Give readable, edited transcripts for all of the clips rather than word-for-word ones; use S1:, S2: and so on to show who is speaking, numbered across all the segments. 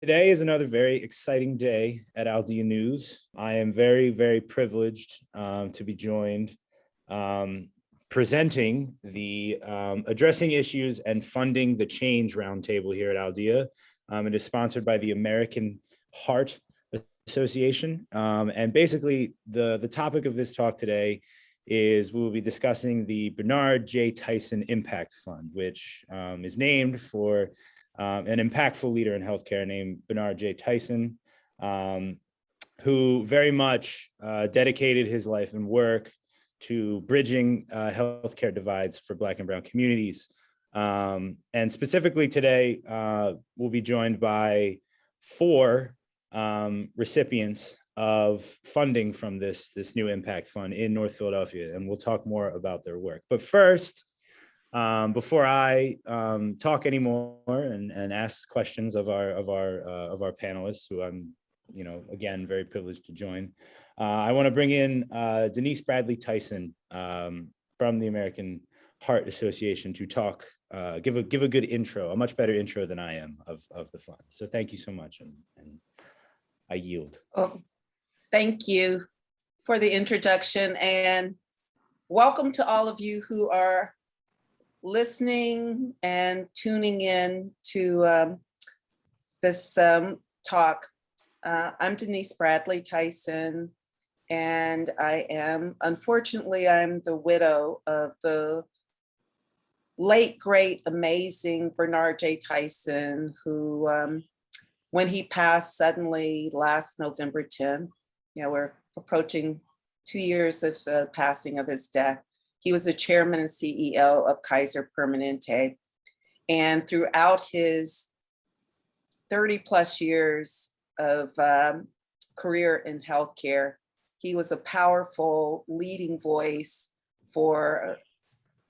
S1: Today is another very exciting day at Aldea News. I am very, very privileged to be joined presenting the Addressing Issues and Funding the Change Roundtable here at Aldea. It is sponsored by the American Heart Association. And basically, the topic of this talk today is we will be discussing the Bernard J. Tyson Impact Fund, which is named for an impactful leader in healthcare named Bernard J. Tyson, who very much dedicated his life and work to bridging healthcare divides for Black and Brown communities. And specifically today, we'll be joined by 4 recipients of funding from this new impact fund in North Philadelphia, and we'll talk more about their work. But first, before I talk anymore and ask questions of our panelists, who I'm, again, very privileged to join, I want to bring in Denise Bradley Tyson from the American Heart Association to talk, give a good intro, a much better intro than I am of the fund. So thank you so much, and I yield.
S2: Oh, thank you for the introduction, and welcome to all of you who are listening and tuning in to this talk. I'm Denise Bradley Tyson, and unfortunately, I'm the widow of the late, great, amazing Bernard J. Tyson, who, when he passed suddenly last November 10th, we're approaching 2 years of the passing of his death. He was the chairman and CEO of Kaiser Permanente. And throughout his 30 plus years of career in healthcare, he was a powerful leading voice for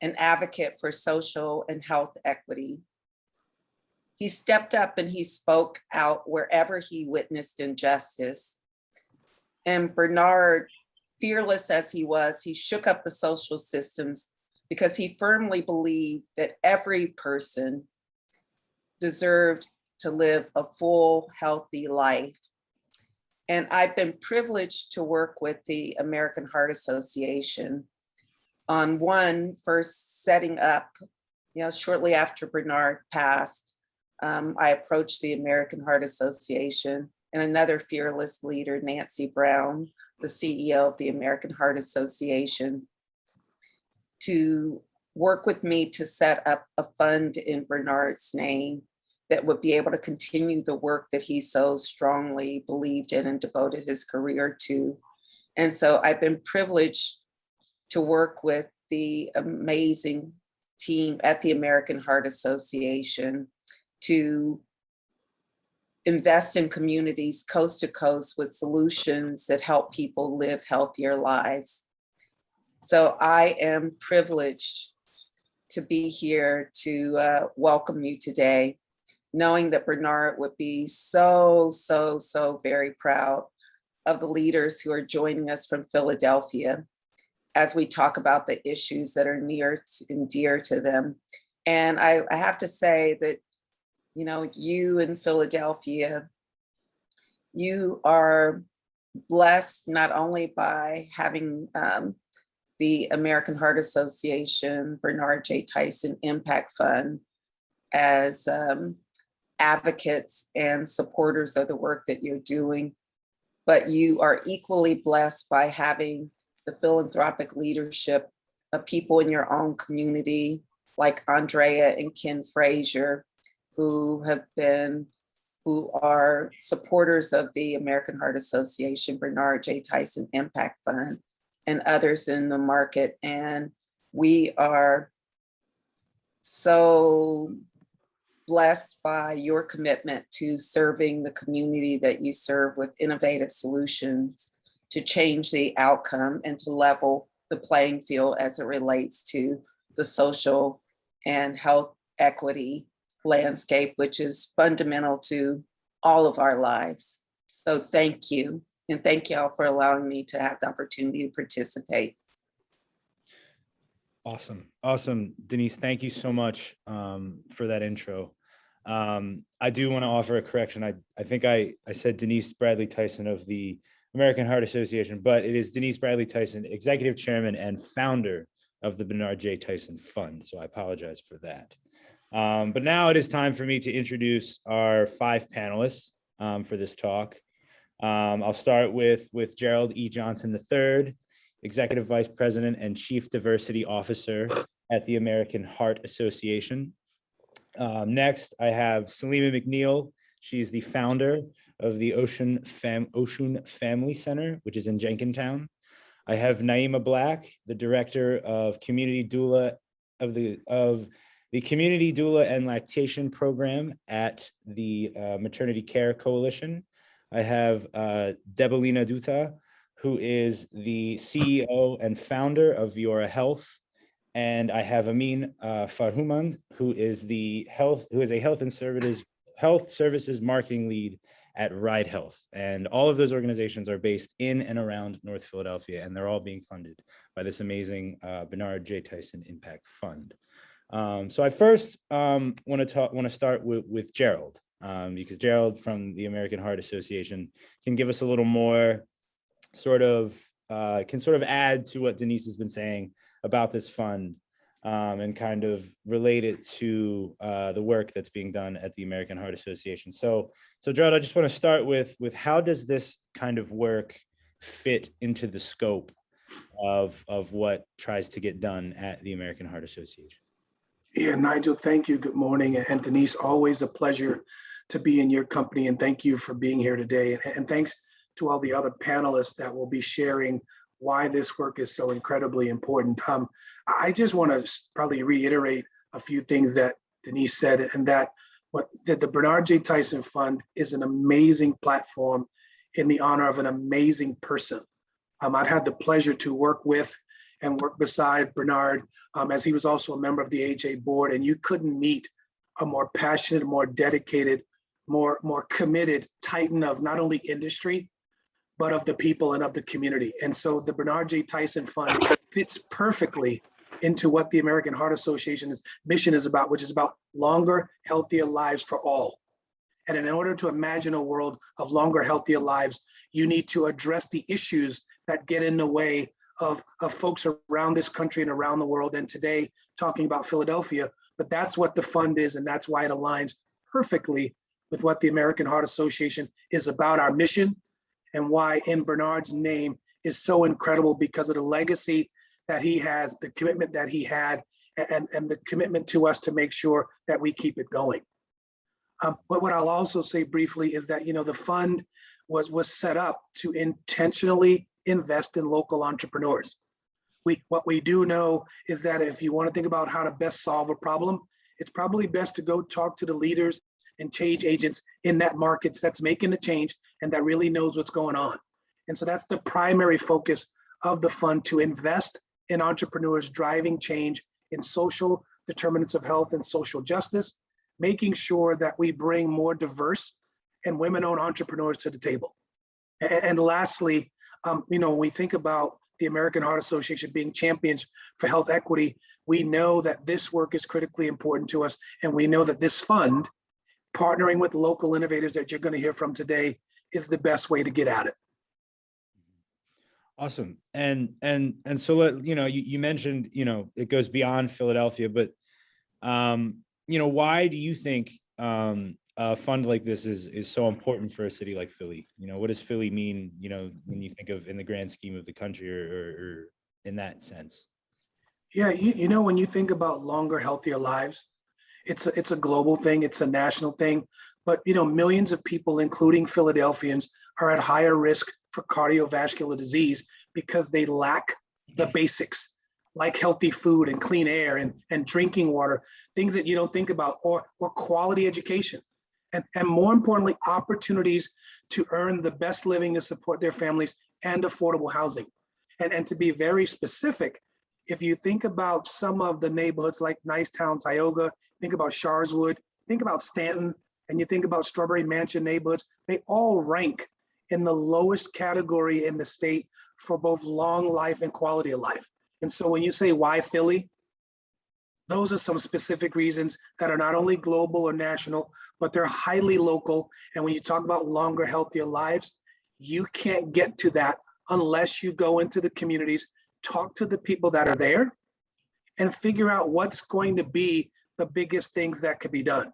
S2: an advocate for social and health equity. He stepped up and he spoke out wherever he witnessed injustice. And Bernard, fearless as he was, he shook up the social systems because he firmly believed that every person deserved to live a full, healthy life. And I've been privileged to work with the American Heart Association on first setting up, shortly after Bernard passed, I approached the American Heart Association and another fearless leader, Nancy Brown, the CEO of the American Heart Association, to work with me to set up a fund in Bernard's name that would be able to continue the work that he so strongly believed in and devoted his career to. And so I've been privileged to work with the amazing team at the American Heart Association to invest in communities coast to coast with solutions that help people live healthier lives. So I am privileged to be here to welcome you today, knowing that Bernard would be so very proud of the leaders who are joining us from Philadelphia as we talk about the issues that are near and dear to them. And I have to say that, you in Philadelphia, you are blessed not only by having the American Heart Association, Bernard J. Tyson Impact Fund as advocates and supporters of the work that you're doing, but you are equally blessed by having the philanthropic leadership of people in your own community, like Andréa and Ken Frazier, who are supporters of the American Heart Association, Bernard J. Tyson Impact Fund, and others in the market. And we are so blessed by your commitment to serving the community that you serve with innovative solutions to change the outcome and to level the playing field as it relates to the social and health equity landscape, which is fundamental to all of our lives. So thank you. And thank y'all for allowing me to have the opportunity to participate.
S1: Awesome. Denise, thank you so much for that intro. I do want to offer a correction. I think I said Denise Bradley Tyson of the American Heart Association, but it is Denise Bradley Tyson, Executive Chairman and founder of the Bernard J. Tyson Fund. So I apologize for that. But now it is time for me to introduce our 5 panelists for this talk. I'll start with Gerald E. Johnson III, Executive Vice President and Chief Diversity Officer at the American Heart Association. Next, I have Salima McNeil. She's the founder of the Ocean Family Center, which is in Jenkintown. I have Naima Black, the Director of Community Doula of the Community Doula and Lactation Program at the Maternity Care Coalition. I have Debalina Dutta, who is the CEO and founder of Viora Health. And I have Amin Farhumand, who is a health services marketing lead at Ride Health. And all of those organizations are based in and around North Philadelphia, and they're all being funded by this amazing Bernard J. Tyson Impact Fund. So I first want to start with Gerald, because Gerald from the American Heart Association can give us a little more can add to what Denise has been saying about this fund, and kind of relate it to the work that's being done at the American Heart Association. So Gerald, I just want to start with how does this kind of work fit into the scope of what tries to get done at the American Heart Association?
S3: Yeah, Nigel, thank you. Good morning. And Denise, always a pleasure to be in your company. And thank you for being here today. And thanks to all the other panelists that will be sharing why this work is so incredibly important. I just want to probably reiterate a few things that Denise said, and that the Bernard J. Tyson Fund is an amazing platform in the honor of an amazing person. I've had the pleasure to work with and work beside Bernard, as he was also a member of the AHA board, and you couldn't meet a more passionate, more dedicated, more committed titan of not only industry, but of the people and of the community. And so the Bernard J. Tyson Fund fits perfectly into what the American Heart Association's mission is about, which is about longer, healthier lives for all. And in order to imagine a world of longer, healthier lives, you need to address the issues that get in the way of folks around this country and around the world. And today, talking about Philadelphia, but that's what the fund is, and that's why it aligns perfectly with what the American Heart Association is about, our mission, and why in Bernard's name is so incredible because of the legacy that he has, the commitment that he had, and the commitment to us to make sure that we keep it going. But what I'll also say briefly is that, the fund was set up to intentionally invest in local entrepreneurs. What we do know is that if you want to think about how to best solve a problem, it's probably best to go talk to the leaders and change agents in that market that's making the change and that really knows what's going on. And so that's the primary focus of the fund, to invest in entrepreneurs driving change in social determinants of health and social justice, making sure that we bring more diverse and women-owned entrepreneurs to the table. And lastly, when we think about the American Heart Association being champions for health equity, we know that this work is critically important to us. And we know that this fund, partnering with local innovators that you're going to hear from today, is the best way to get at it.
S1: Awesome. And so you mentioned, it goes beyond Philadelphia, but why do you think a fund like this is so important for a city like Philly? What does Philly mean, when you think of in the grand scheme of the country or in that sense?
S3: Yeah, when you think about longer, healthier lives, it's a global thing, it's a national thing, but millions of people, including Philadelphians, are at higher risk for cardiovascular disease because they lack the basics, like healthy food and clean air and drinking water, things that you don't think about, or quality education. And more importantly, opportunities to earn the best living to support their families and affordable housing. And to be very specific, if you think about some of the neighborhoods like Nicetown, Tioga, think about Sharswood, think about Stanton, and you think about Strawberry Mansion neighborhoods, they all rank in the lowest category in the state for both long life and quality of life. And so when you say why Philly, Those are some specific reasons that are not only global or national, but they're highly local. And when you talk about longer, healthier lives, you can't get to that unless you go into the communities, talk to the people that are there, and figure out what's going to be the biggest things that could be done.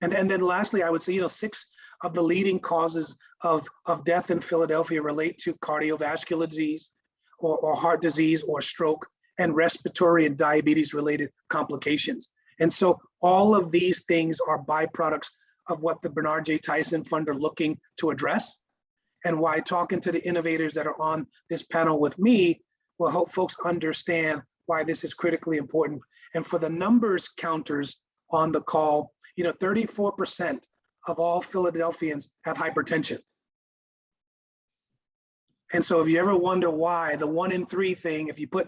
S3: And then lastly, I would say, 6 of the leading causes of death in Philadelphia relate to cardiovascular disease or heart disease or stroke and respiratory and diabetes related complications. And so all of these things are byproducts of what the Bernard J. Tyson Fund are looking to address, and why talking to the innovators that are on this panel with me will help folks understand why this is critically important. And for the numbers counters on the call, 34% of all Philadelphians have hypertension. And so if you ever wonder why, the 1 in 3 thing, if you put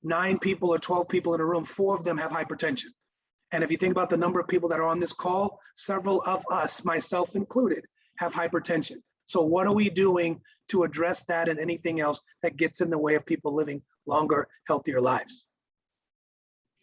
S3: 9 people or 12 people in a room, 4 of them have hypertension. And if you think about the number of people that are on this call, several of us, myself included, have hypertension. So what are we doing to address that and anything else that gets in the way of people living longer, healthier lives?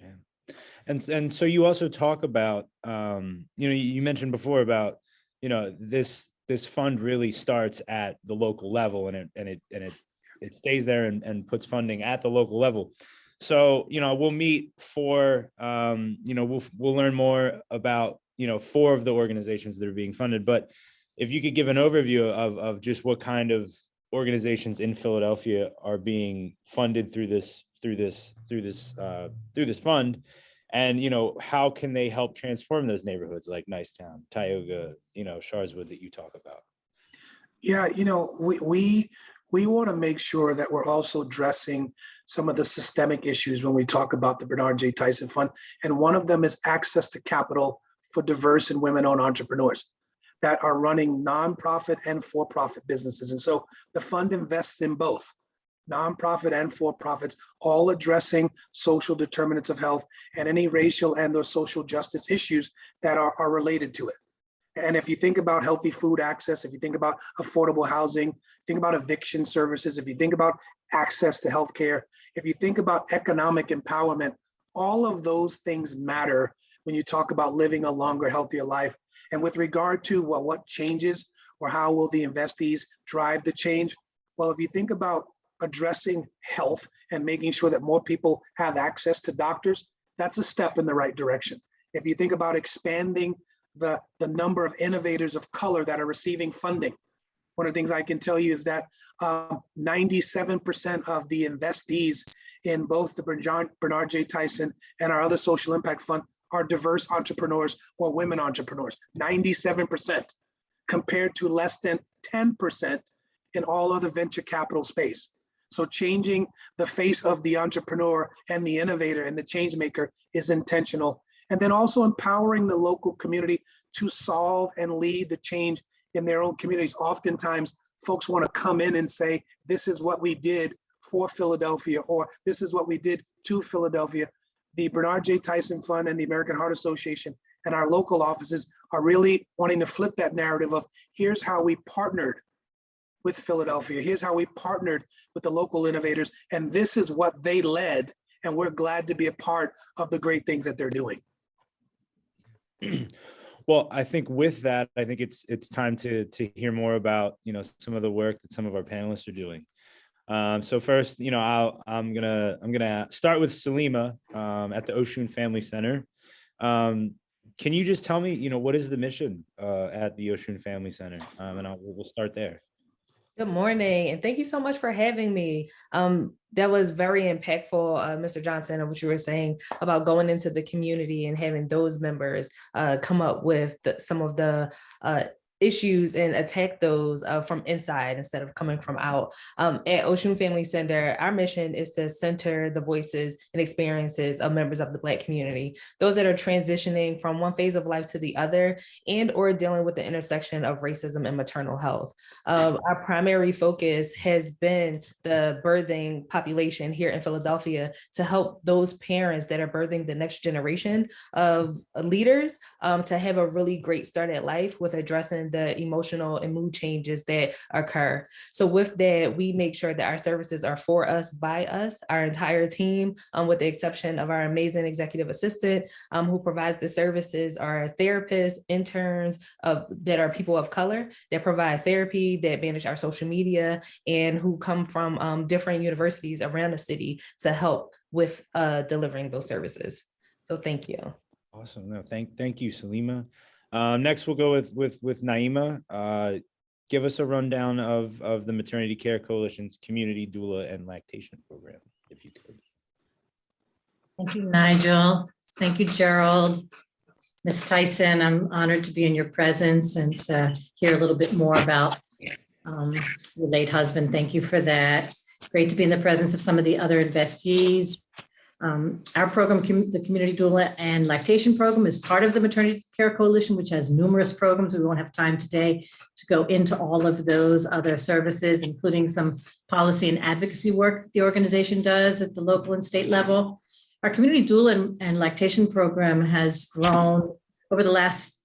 S1: Yeah. And so you also talk about, you mentioned before about, this fund really starts at the local level, and it stays there and puts funding at the local level. So, we'll meet for, we'll learn more about, 4 of the organizations that are being funded. But if you could give an overview of just what kind of organizations in Philadelphia are being funded through this fund, and how can they help transform those neighborhoods like Nicetown, Tioga, Sharswood that you talk about?
S3: Yeah, we want to make sure that we're also addressing some of the systemic issues when we talk about the Bernard J. Tyson Fund. And one of them is access to capital for diverse and women-owned entrepreneurs that are running nonprofit and for-profit businesses. And so the fund invests in both nonprofit and for-profits, all addressing social determinants of health and any racial and or social justice issues that are related to it. And if you think about healthy food access, if you think about affordable housing, think about eviction services, if you think about access to healthcare, if you think about economic empowerment, all of those things matter when you talk about living a longer, healthier life. And with regard to what changes or how will the investees drive the change? Well, if you think about addressing health and making sure that more people have access to doctors, that's a step in the right direction. If you think about expanding the number of innovators of color that are receiving funding, one of the things I can tell you is that 97% of the investees in both the Bernard J. Tyson and our other social impact fund are diverse entrepreneurs or women entrepreneurs, 97%, compared to less than 10% in all other venture capital space. So changing the face of the entrepreneur and the innovator and the change maker is intentional. And then also empowering the local community to solve and lead the change in their own communities. Oftentimes, folks want to come in and say, this is what we did for Philadelphia, or this is what we did to Philadelphia. The Bernard J. Tyson Fund and the American Heart Association and our local offices are really wanting to flip that narrative of, here's how we partnered with Philadelphia. Here's how we partnered with the local innovators, and this is what they led, and we're glad to be a part of the great things that they're doing.
S1: Well, I think with that, I think it's time to hear more about some of the work that some of our panelists are doing. So first, I'm gonna start with Salima at the Oshun Family Center. Can you just tell me, what is the mission at the Oshun Family Center? And we'll start there.
S4: Good morning, and thank you so much for having me. That was very impactful, Mr. Johnson, and what you were saying about going into the community and having those members come up with some of the issues and attack those from inside instead of coming from out. At Oshun Family Center, our mission is to center the voices and experiences of members of the Black community, those that are transitioning from one phase of life to the other and or dealing with the intersection of racism and maternal health. Our primary focus has been the birthing population here in Philadelphia to help those parents that are birthing the next generation of leaders to have a really great start at life with addressing and the emotional and mood changes that occur. So with that, we make sure that our services are for us, by us, our entire team, with the exception of our amazing executive assistant who provides the services, our therapists, interns that are people of color that provide therapy, that manage our social media, and who come from different universities around the city to help with delivering those services. So thank you.
S1: Awesome. No, thank you, Salima. Next, we'll go with Naima. Give us a rundown of the Maternity Care Coalition's Community Doula and Lactation Program, if you could.
S5: Thank you, Nigel. Thank you, Gerald. Ms. Tyson, I'm honored to be in your presence and to hear a little bit more about your late husband. Thank you for that. Great to be in the presence of some of the other investees. Our program, the Community Doula and Lactation Program, is part of the Maternity Care Coalition, which has numerous programs. We won't have time today to go into all of those other services, including some policy and advocacy work the organization does at the local and state level. Our Community Doula and Lactation Program has grown over the last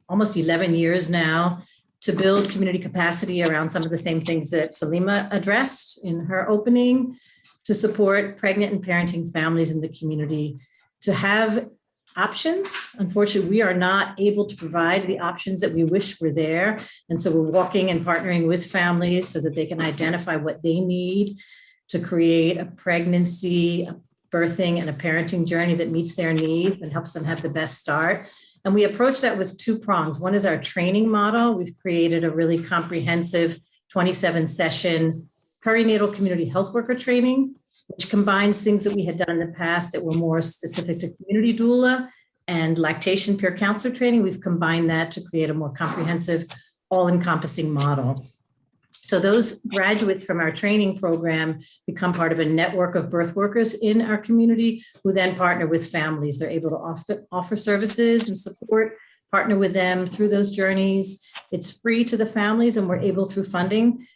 S5: almost 11 years now to build community capacity around some of the same things that Salima addressed in her opening, to support pregnant and parenting families in the community, to have options. Unfortunately, we are not able to provide the options that we wish were there. And so we're walking and partnering with families so that they can identify what they need to create a pregnancy, a birthing, and a parenting journey that meets their needs and helps them have the best start. And we approach that with two prongs. One is our training model. We've created a really comprehensive 27-session perinatal community health worker training, which combines things that we had done in the past that were more specific to community doula and lactation peer counselor training. We've combined that to create a more comprehensive, all-encompassing model. So those graduates from our training program become part of a network of birth workers in our community who then partner with families. They're able to offer services and support, partner with them through those journeys. It's free to the families, and we're able through funding,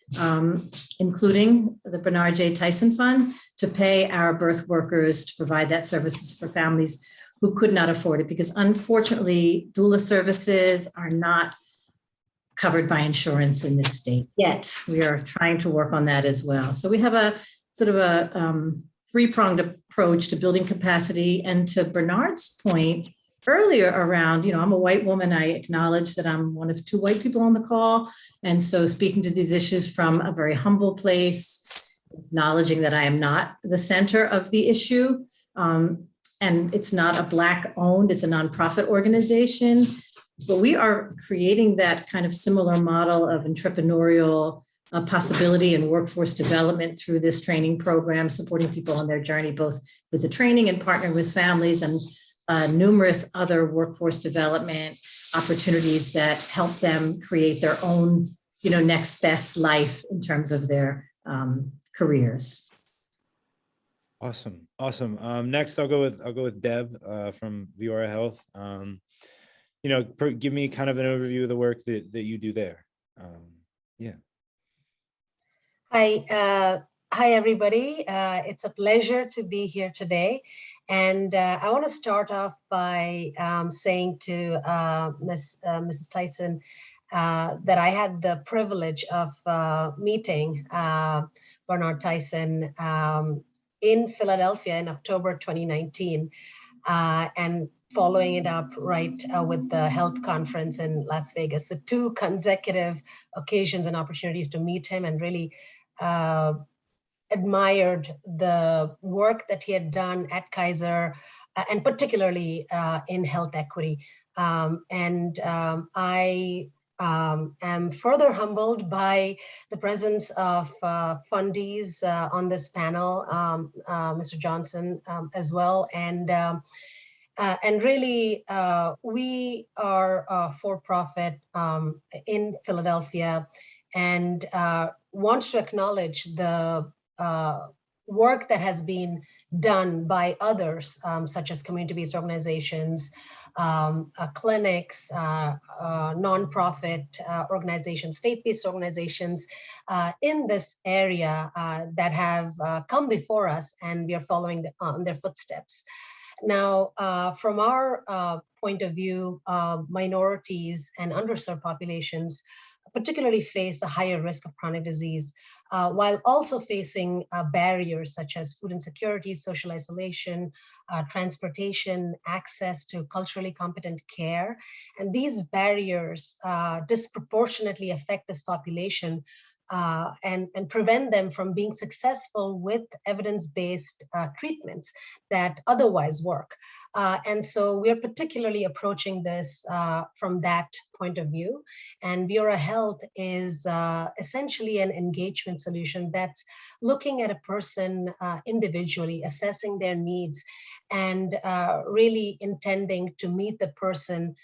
S5: including the Bernard J. Tyson Fund, to pay our birth workers to provide that services for families who could not afford it, because unfortunately, doula services are not covered by insurance in this state yet. We are trying to work on that as well. So we have a sort of a three-pronged approach to building capacity. And to Bernard's point earlier around, I'm a white woman. I acknowledge that I'm one of two white people on the call. And so speaking to these issues from a very humble place, acknowledging that I am not the center of the issue. And it's not a Black owned, it's a nonprofit organization. But we are creating that kind of similar model of entrepreneurial possibility and workforce development through this training program, supporting people on their journey, both with the training and partnering with families, and numerous other workforce development opportunities that help them create their own, next best life in terms of their careers.
S1: Awesome. Next, I'll go with Deb from Viora Health. Give me kind of an overview of the work that you do there. Yeah.
S6: Hi, everybody. It's a pleasure to be here today. And I want to start off by saying to Mrs. Tyson that I had the privilege of meeting Bernard Tyson in Philadelphia in October 2019. And following it up with the health conference in Las Vegas. So 2 consecutive occasions and opportunities to meet him, and really admired the work that he had done at Kaiser, and particularly in health equity. I am further humbled by the presence of fundees on this panel, Mr. Johnson as well. And really, we are a for-profit in Philadelphia, and wants to acknowledge the work that has been done by others, such as community-based organizations, clinics, nonprofit organizations, faith-based organizations in this area that have come before us, and we are following on their footsteps. Now, from our point of view, minorities and underserved populations particularly face a higher risk of chronic disease, while also facing barriers such as food insecurity, social isolation, transportation, access to culturally competent care. And these barriers disproportionately affect this population and prevent them from being successful with evidence-based treatments that otherwise work. And so we're particularly approaching this from that point of view. And Viora Health is essentially an engagement solution that's looking at a person individually, assessing their needs, and really intending to meet the person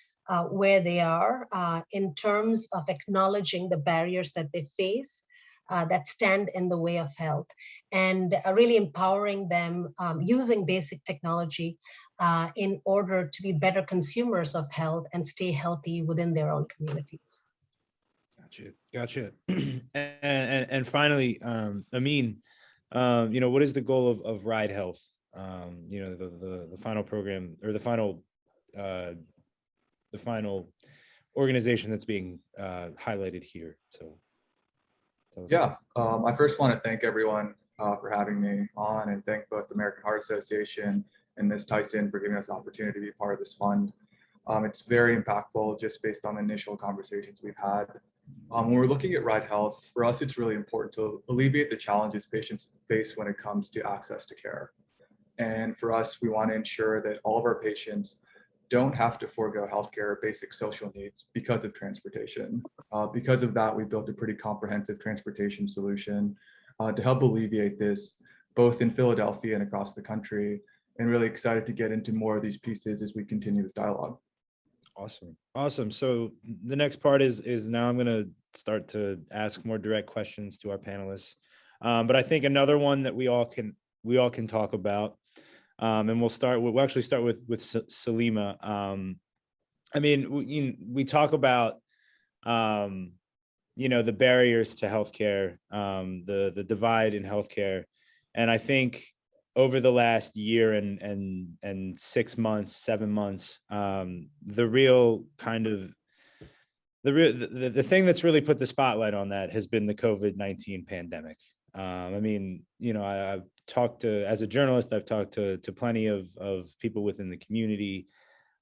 S6: where they are in terms of acknowledging the barriers that they face that stand in the way of health, and really empowering them using basic technology in order to be better consumers of health and stay healthy within their own communities.
S1: Gotcha. And finally, Amin, what is the goal of Ride Health? The final program, or the final organization that's being highlighted here. So
S7: yeah, I first want to thank everyone for having me on, and thank both the American Heart Association and Ms. Tyson for giving us the opportunity to be part of this fund. It's very impactful just based on the initial conversations we've had. When we're looking at Ride Health, for us, it's really important to alleviate the challenges patients face when it comes to access to care. And for us, we want to ensure that all of our patients don't have to forego healthcare or basic social needs because of transportation. Because of that, we built a pretty comprehensive transportation solution to help alleviate this, both in Philadelphia and across the country, and really excited to get into more of these pieces as we continue this dialogue.
S1: Awesome. So the next part is now I'm going to start to ask more direct questions to our panelists. But I think another one that we all can talk about, and we'll actually start with Salima. I mean, we talk about, the barriers to healthcare, the divide in healthcare. And I think over the last year and 6 months, 7 months, the thing that's really put the spotlight on that has been the COVID-19 pandemic. I mean, I've talked to, as a journalist, I've talked to plenty of people within the community.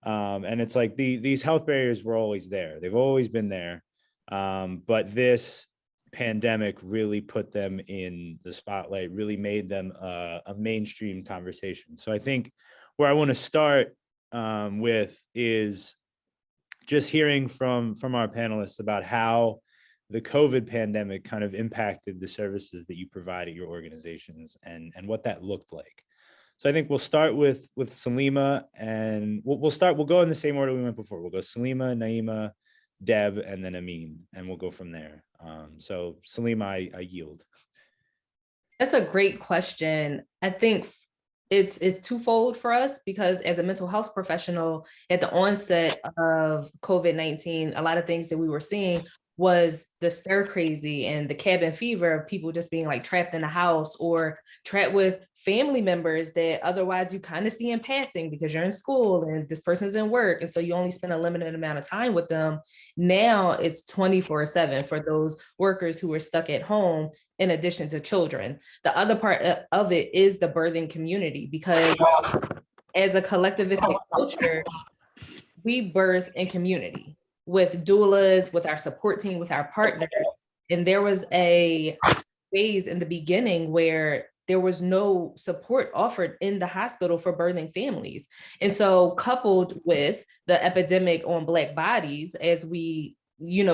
S1: And it's like these health barriers were always there. They've always been there. But this pandemic really put them in the spotlight, really made them a mainstream conversation. So I think where I want to start with is just hearing from our panelists about how the COVID pandemic kind of impacted the services that you provide at your organizations and what that looked like. So I think we'll start with Salima, and we'll go in the same order we went before. We'll go Salima, Naima, Deb, and then Amin, and we'll go from there. So Salima, I yield.
S4: That's a great question. I think it's twofold for us, because as a mental health professional at the onset of COVID-19, a lot of things that we were seeing was the stir crazy and the cabin fever of people just being like trapped in a house or trapped with family members that otherwise you kind of see in passing because you're in school and this person's in work. And so you only spend a limited amount of time with them. Now it's 24/7 for those workers who are stuck at home, in addition to children. The other part of it is the birthing community, because as a collectivistic culture, we birth in community with doulas, with our support team, with our partners. And there was a phase in the beginning where there was no support offered in the hospital for birthing families. And so coupled with the epidemic on Black bodies, as we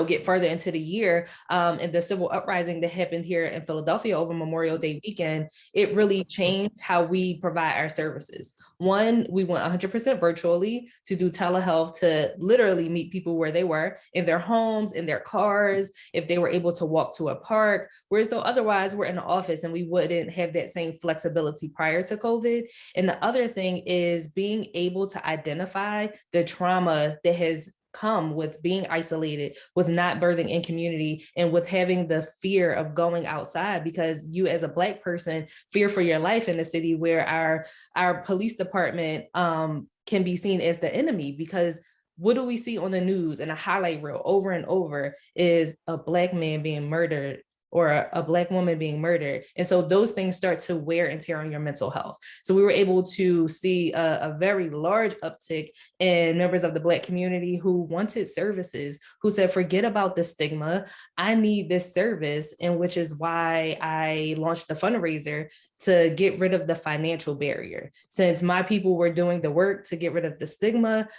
S4: get further into the year, and the civil uprising that happened here in Philadelphia over Memorial Day weekend, it really changed how we provide our services. One, we went 100% virtually to do telehealth, to literally meet people where they were, in their homes, in their cars, if they were able to walk to a park, whereas though otherwise we're in the office and we wouldn't have that same flexibility prior to COVID. And the other thing is being able to identify the trauma that has come with being isolated, with not birthing in community, and with having the fear of going outside, because you as a Black person fear for your life in a city where our police department can be seen as the enemy. Because what do we see on the news and a highlight reel over and over is a Black man being murdered or a Black woman being murdered. And so those things start to wear and tear on your mental health. So we were able to see a very large uptick in members of the Black community who wanted services, who said, forget about the stigma, I need this service. And which is why I launched the fundraiser to get rid of the financial barrier. Since my people were doing the work to get rid of the stigma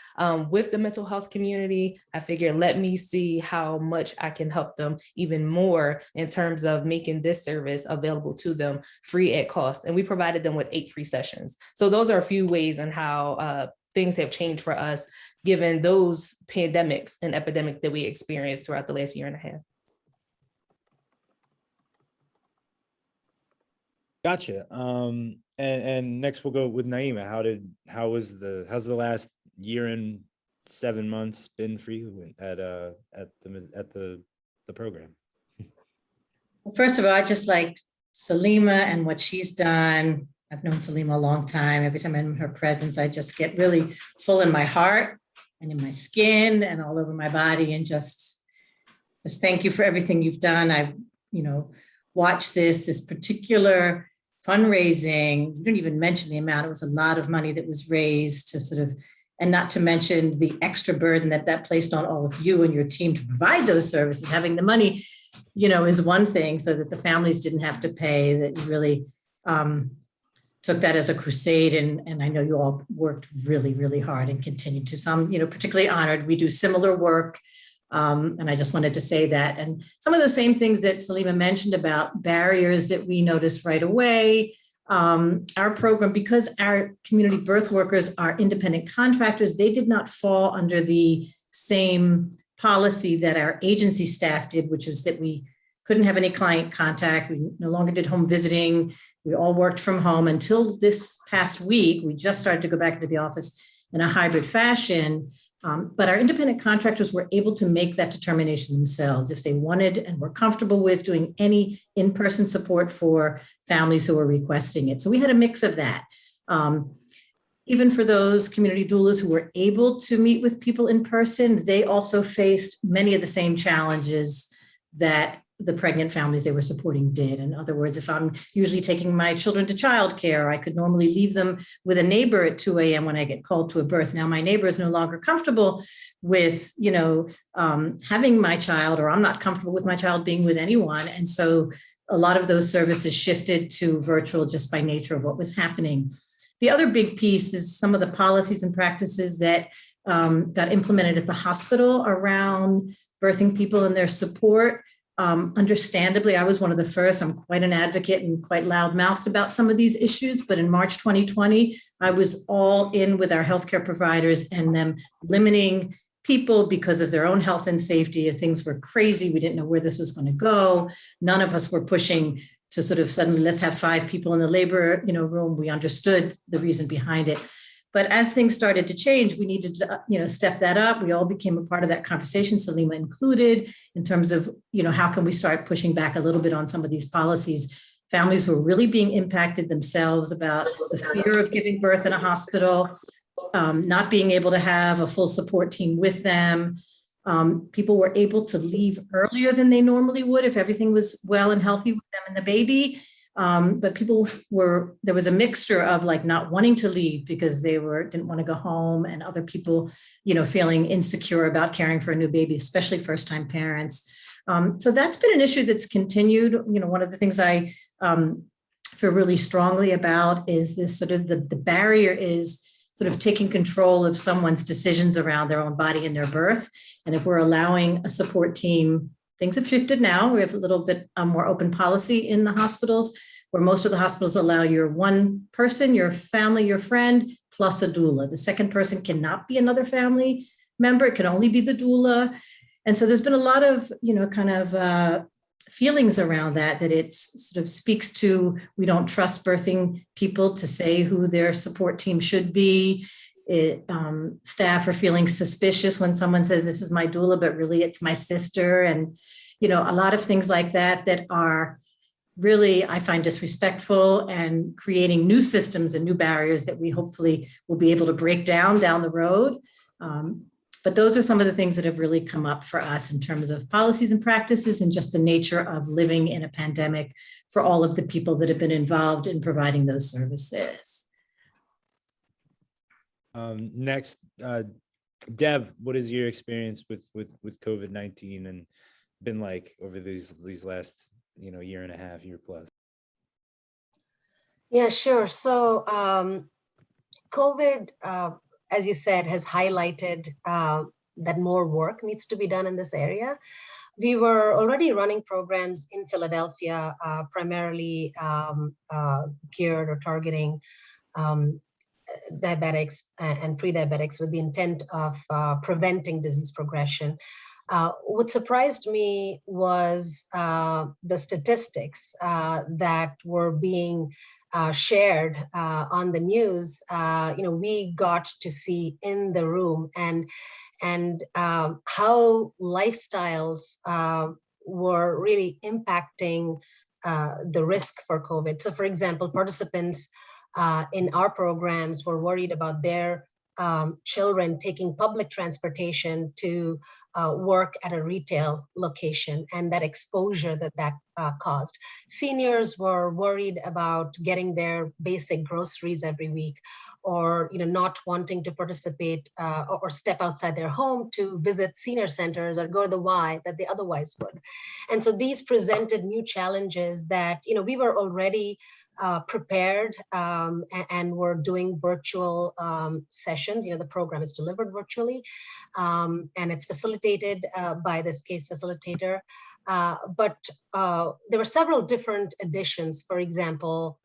S4: with the mental health community, I figured, let me see how much I can help them even more in terms of making this service available to them free at cost. And we provided them with 8 free sessions. So those are a few ways in how things have changed for us, given those pandemics and epidemic that we experienced throughout the last year and a half.
S1: Gotcha. And next we'll go with Naima. How's the last year and 7 months been for you at the program?
S5: Well, first of all, I just like Salima and what she's done. I've known Salima a long time. Every time I'm in her presence, I just get really full in my heart and in my skin and all over my body. And just thank you for everything you've done. I've, watched this particular fundraising. You didn't even mention the amount. It was a lot of money that was raised to sort of, and not to mention the extra burden that placed on all of you and your team to provide those services. Having the money, is one thing, so that the families didn't have to pay, that you really took that as a crusade. And I know you all worked really, really hard and continue to. So I'm, particularly honored. We do similar work. And I just wanted to say that. And some of those same things that Salima mentioned about barriers that we noticed right away. Our program, because our community birth workers are independent contractors, they did not fall under the same policy that our agency staff did, which was that we couldn't have any client contact. We no longer did home visiting. We all worked from home until this past week. We just started to go back into the office in a hybrid fashion. But our independent contractors were able to make that determination themselves if they wanted and were comfortable with doing any in-person support for families who were requesting it. So we had a mix of that. Even for those community doulas who were able to meet with people in person, they also faced many of the same challenges that the pregnant families they were supporting did. In other words, if I'm usually taking my children to childcare, I could normally leave them with a neighbor at 2 a.m. when I get called to a birth. Now my neighbor is no longer comfortable with, having my child, or I'm not comfortable with my child being with anyone. And so a lot of those services shifted to virtual just by nature of what was happening. The other big piece is some of the policies and practices that got implemented at the hospital around birthing people and their support. Understandably, I was one of the first. I'm quite an advocate and quite loudmouthed about some of these issues. But in March 2020, I was all in with our healthcare providers and them limiting people because of their own health and safety. And things were crazy. We didn't know where this was going to go. None of us were pushing to sort of suddenly let's have 5 people in the labor room. We understood the reason behind it. But as things started to change, we needed to, step that up. We all became a part of that conversation, Salima included, in terms of, how can we start pushing back a little bit on some of these policies? Families were really being impacted themselves about the fear of giving birth in a hospital, not being able to have a full support team with them. People were able to leave earlier than they normally would if everything was well and healthy with them and the baby. But there was a mixture of like not wanting to leave because they didn't want to go home, and other people, feeling insecure about caring for a new baby, especially first-time parents. So that's been an issue that's continued. One of the things I feel really strongly about is this sort of the barrier is sort of taking control of someone's decisions around their own body and their birth. And if we're allowing a support team, things have shifted now. We have a little bit more open policy in the hospitals, where most of the hospitals allow your one person, your family, your friend, plus a doula. The second person cannot be another family member. It can only be the doula. And so there's been a lot of, feelings around that it sort of speaks to, we don't trust birthing people to say who their support team should be. staff are feeling suspicious when someone says, this is my doula, but really it's my sister. And, you know, a lot of things like that that are really, I find, disrespectful and creating new systems and new barriers that we hopefully will be able to break down the road. But those are some of the things that have really come up for us in terms of policies and practices and just the nature of living in a pandemic for all of the people that have been involved in providing those services.
S1: Next, Deb, what is your experience with COVID-19 and been like over these last, you know, year and a half, year plus?
S6: Yeah, sure. So COVID, as you said, has highlighted that more work needs to be done in this area. We were already running programs in Philadelphia, primarily geared or targeting diabetics and pre-diabetics with the intent of preventing disease progression. What surprised me was the statistics that were being shared on the news. You know, we got to see in the room and how lifestyles were really impacting the risk for COVID. So, for example, participants in our programs were worried about their children taking public transportation to work at a retail location and that exposure that caused. Seniors were worried about getting their basic groceries every week, or not wanting to participate or step outside their home to visit senior centers or go to the Y that they otherwise would. And so these presented new challenges that we were already prepared and we're doing virtual sessions. The program is delivered virtually and it's facilitated by this case facilitator. But there were several different additions. For example,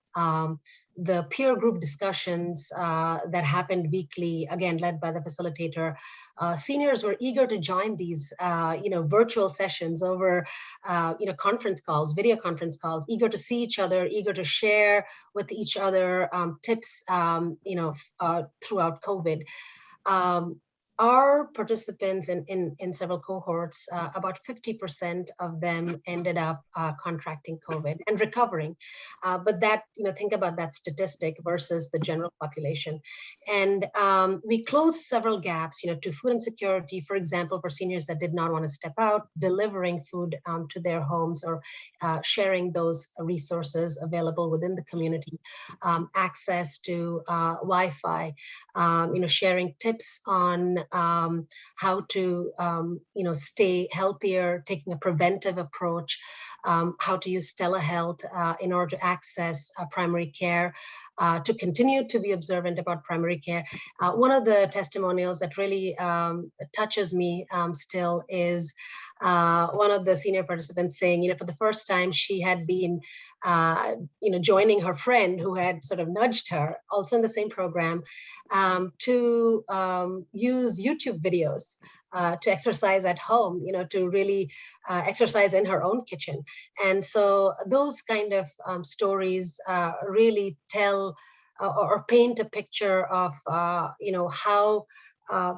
S6: the peer group discussions that happened weekly, again, led by the facilitator. Seniors were eager to join these, virtual sessions over, conference calls, video conference calls, eager to see each other, eager to share with each other tips, throughout COVID. Our participants in several cohorts, about 50% of them ended up contracting COVID and recovering. But that, think about that statistic versus the general population. And we closed several gaps, to food insecurity, for example, for seniors that did not want to step out, delivering food to their homes or sharing those resources available within the community, access to Wi-Fi, sharing tips on how to, stay healthier, taking a preventive approach, how to use telehealth in order to access primary care, to continue to be observant about primary care. One of the testimonials that really touches me still is one of the senior participants saying, for the first time she had been, joining her friend who had sort of nudged her, also in the same program, to use YouTube videos to exercise at home, to really exercise in her own kitchen. And so those kind of stories really tell or paint a picture of, how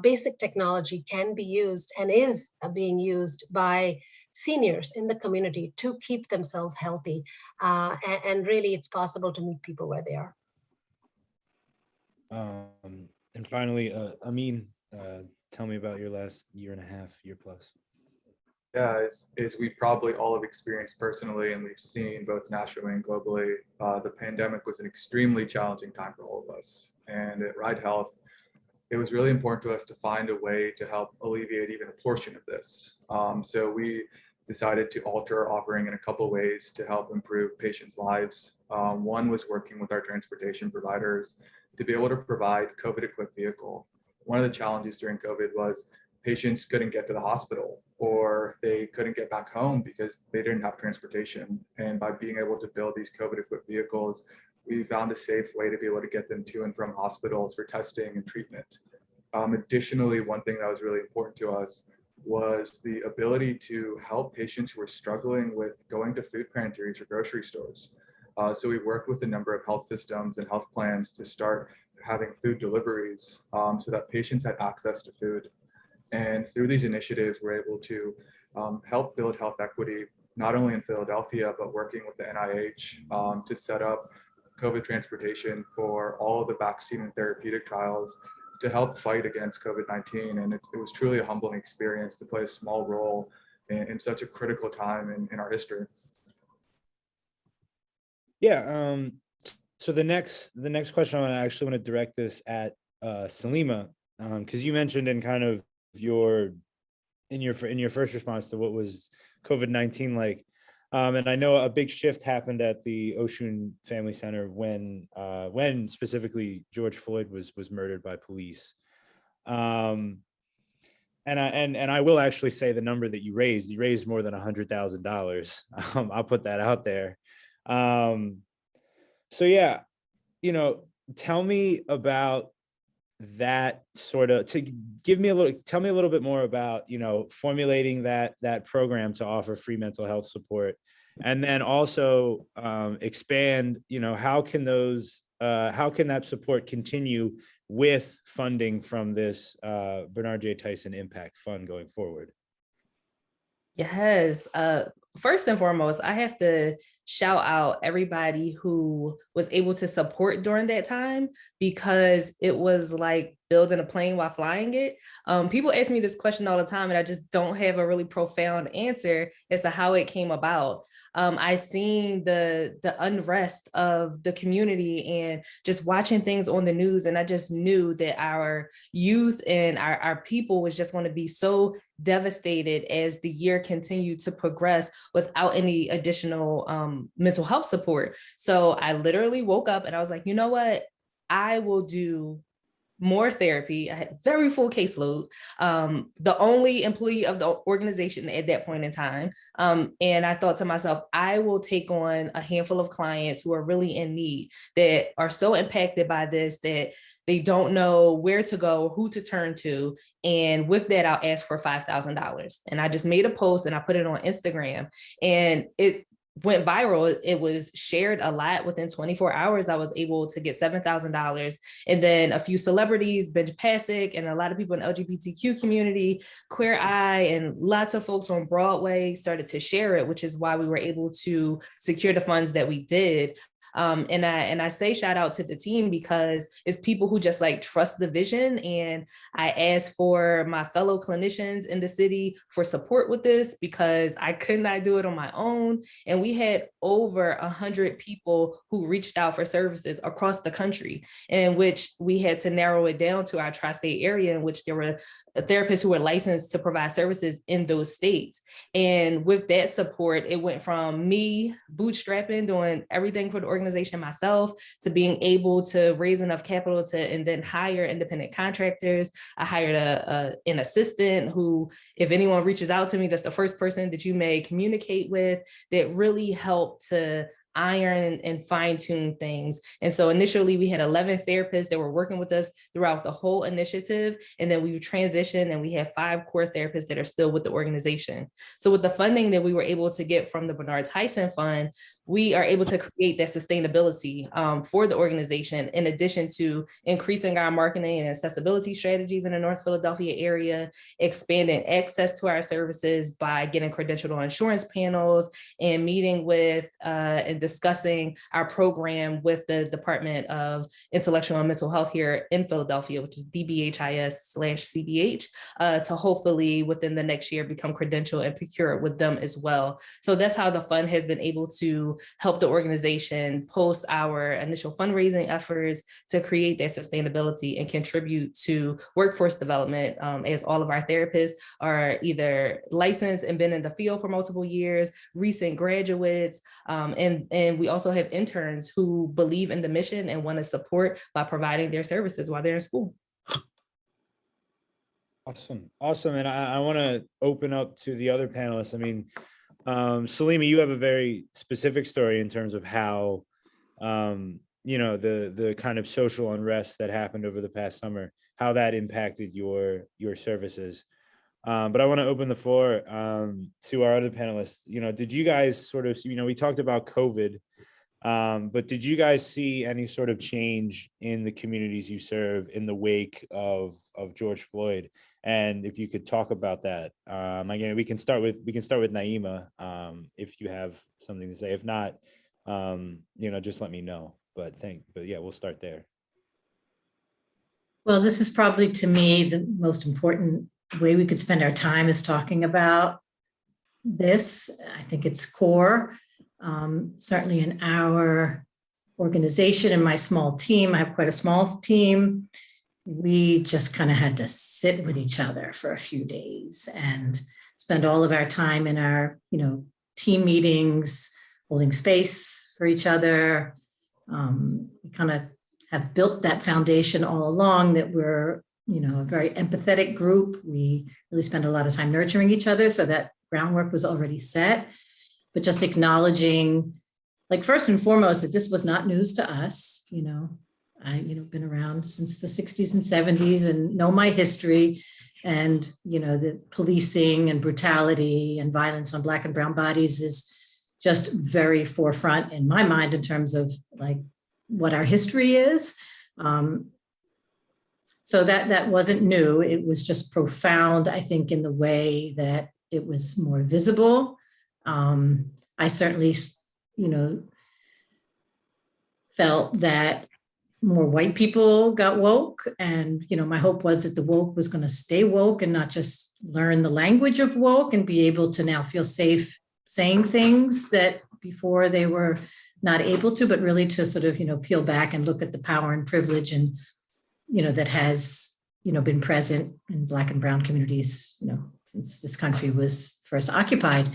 S6: basic technology can be used and is being used by seniors in the community to keep themselves healthy. And really, it's possible to meet people where they are.
S1: And finally, Amin, tell me about your last year and a half, year plus.
S7: Yeah, as we probably all have experienced personally, and we've seen both nationally and globally, the pandemic was an extremely challenging time for all of us. And at Ride Health, it was really important to us to find a way to help alleviate even a portion of this. So we decided to alter our offering in a couple of ways to help improve patients' lives. One was working with our transportation providers to be able to provide COVID-equipped vehicle. One of the challenges during COVID was patients couldn't get to the hospital or they couldn't get back home because they didn't have transportation. And by being able to build these COVID-equipped vehicles, we found a safe way to be able to get them to and from hospitals for testing and treatment. Additionally, one thing that was really important to us was the ability to help patients who are struggling with going to food pantries or grocery stores. So we worked with a number of health systems and health plans to start having food deliveries so that patients had access to food. And through these initiatives, we're able to help build health equity, not only in Philadelphia, but working with the NIH to set up COVID transportation for all of the vaccine and therapeutic trials to help fight against COVID-19. And it was truly a humbling experience to play a small role in such a critical time in our history.
S1: Yeah. So the next question, I actually want to direct this at Salima, because you mentioned in kind of your first response to what was COVID-19 like, and I know a big shift happened at the Ocean Family Center when specifically George Floyd was murdered by police. And I will actually say the number that you raised more than $100,000. I'll put that out there. So yeah, tell me about that sort of, tell me a little bit more about, formulating that program to offer free mental health support. And then also expand, how can that support continue with funding from this Bernard J. Tyson Impact Fund going forward?
S4: Yes. First and foremost, I have to shout out everybody who was able to support during that time, because it was like building a plane while flying it. People ask me this question all the time, and I just don't have a really profound answer as to how it came about. I seen the unrest of the community and just watching things on the news, and I just knew that our youth and our people was just going to be so devastated as the year continued to progress without any additional mental health support. So I literally woke up and I was like, you know what? I will do more therapy. I had very full caseload, the only employee of the organization at that point in time. And I thought to myself, I will take on a handful of clients who are really in need, that are so impacted by this, that they don't know where to go, who to turn to. And with that, I'll ask for $5,000. And I just made a post and I put it on Instagram, and it went viral. It was shared a lot. Within 24 hours, I was able to get $7,000. And then a few celebrities, Benj Pasek, and a lot of people in the LGBTQ community, Queer Eye, and lots of folks on Broadway started to share it, which is why we were able to secure the funds that we did. And I say shout out to the team, because it's people who just like trust the vision. And I asked for my fellow clinicians in the city for support with this, because I could not do it on my own. And we had over 100 people who reached out for services across the country, in which we had to narrow it down to our tri-state area, in which there were therapists who were licensed to provide services in those states. And with that support, it went from me bootstrapping, doing everything for the organization myself, to being able to raise enough capital to, and then hire independent contractors. I hired an assistant who, if anyone reaches out to me, that's the first person that you may communicate with, that really helped to iron and fine tune things. And so initially we had 11 therapists that were working with us throughout the whole initiative. And then we've transitioned and we have 5 core therapists that are still with the organization. So with the funding that we were able to get from the Bernard Tyson Fund, we are able to create that sustainability for the organization, in addition to increasing our marketing and accessibility strategies in the North Philadelphia area, expanding access to our services by getting credentialed on insurance panels, and meeting with and discussing our program with the Department of Intellectual and Mental Health here in Philadelphia, which is DBHIS/CBH, to hopefully within the next year become credentialed and procure it with them as well. So that's how the fund has been able to help the organization post our initial fundraising efforts to create that sustainability and contribute to workforce development, as all of our therapists are either licensed and been in the field for multiple years, recent graduates, and we also have interns who believe in the mission and want to support by providing their services while they're in school.
S1: Awesome. And I want to open up to the other panelists. I mean, Salima, you have a very specific story in terms of how, the kind of social unrest that happened over the past summer, how that impacted your services. But I want to open the floor to our other panelists. Did you guys sort of, we talked about COVID But did you guys see any sort of change in the communities you serve in the wake of George Floyd? And if you could talk about that, again, we can start with Naima, if you have something to say. If not, just let me know. But yeah, we'll start there.
S5: Well, this is probably, to me, the most important way we could spend our time is talking about this. I think it's core. Certainly in our organization and my small team, I have quite a small team. We just kind of had to sit with each other for a few days and spend all of our time in our, team meetings, holding space for each other. We kind of have built that foundation all along that we're, a very empathetic group. We really spend a lot of time nurturing each other, so that groundwork was already set. But just acknowledging, like, first and foremost, that this was not news to us. I, been around since the 60s and 70s and know my history, and, the policing and brutality and violence on Black and brown bodies is just very forefront in my mind in terms of like what our history is. So that wasn't new. It was just profound, I think, in the way that it was more visible. I certainly, felt that more white people got woke, and my hope was that the woke was going to stay woke and not just learn the language of woke and be able to now feel safe saying things that before they were not able to, but really to sort of peel back and look at the power and privilege and that has been present in Black and brown communities since this country was first occupied.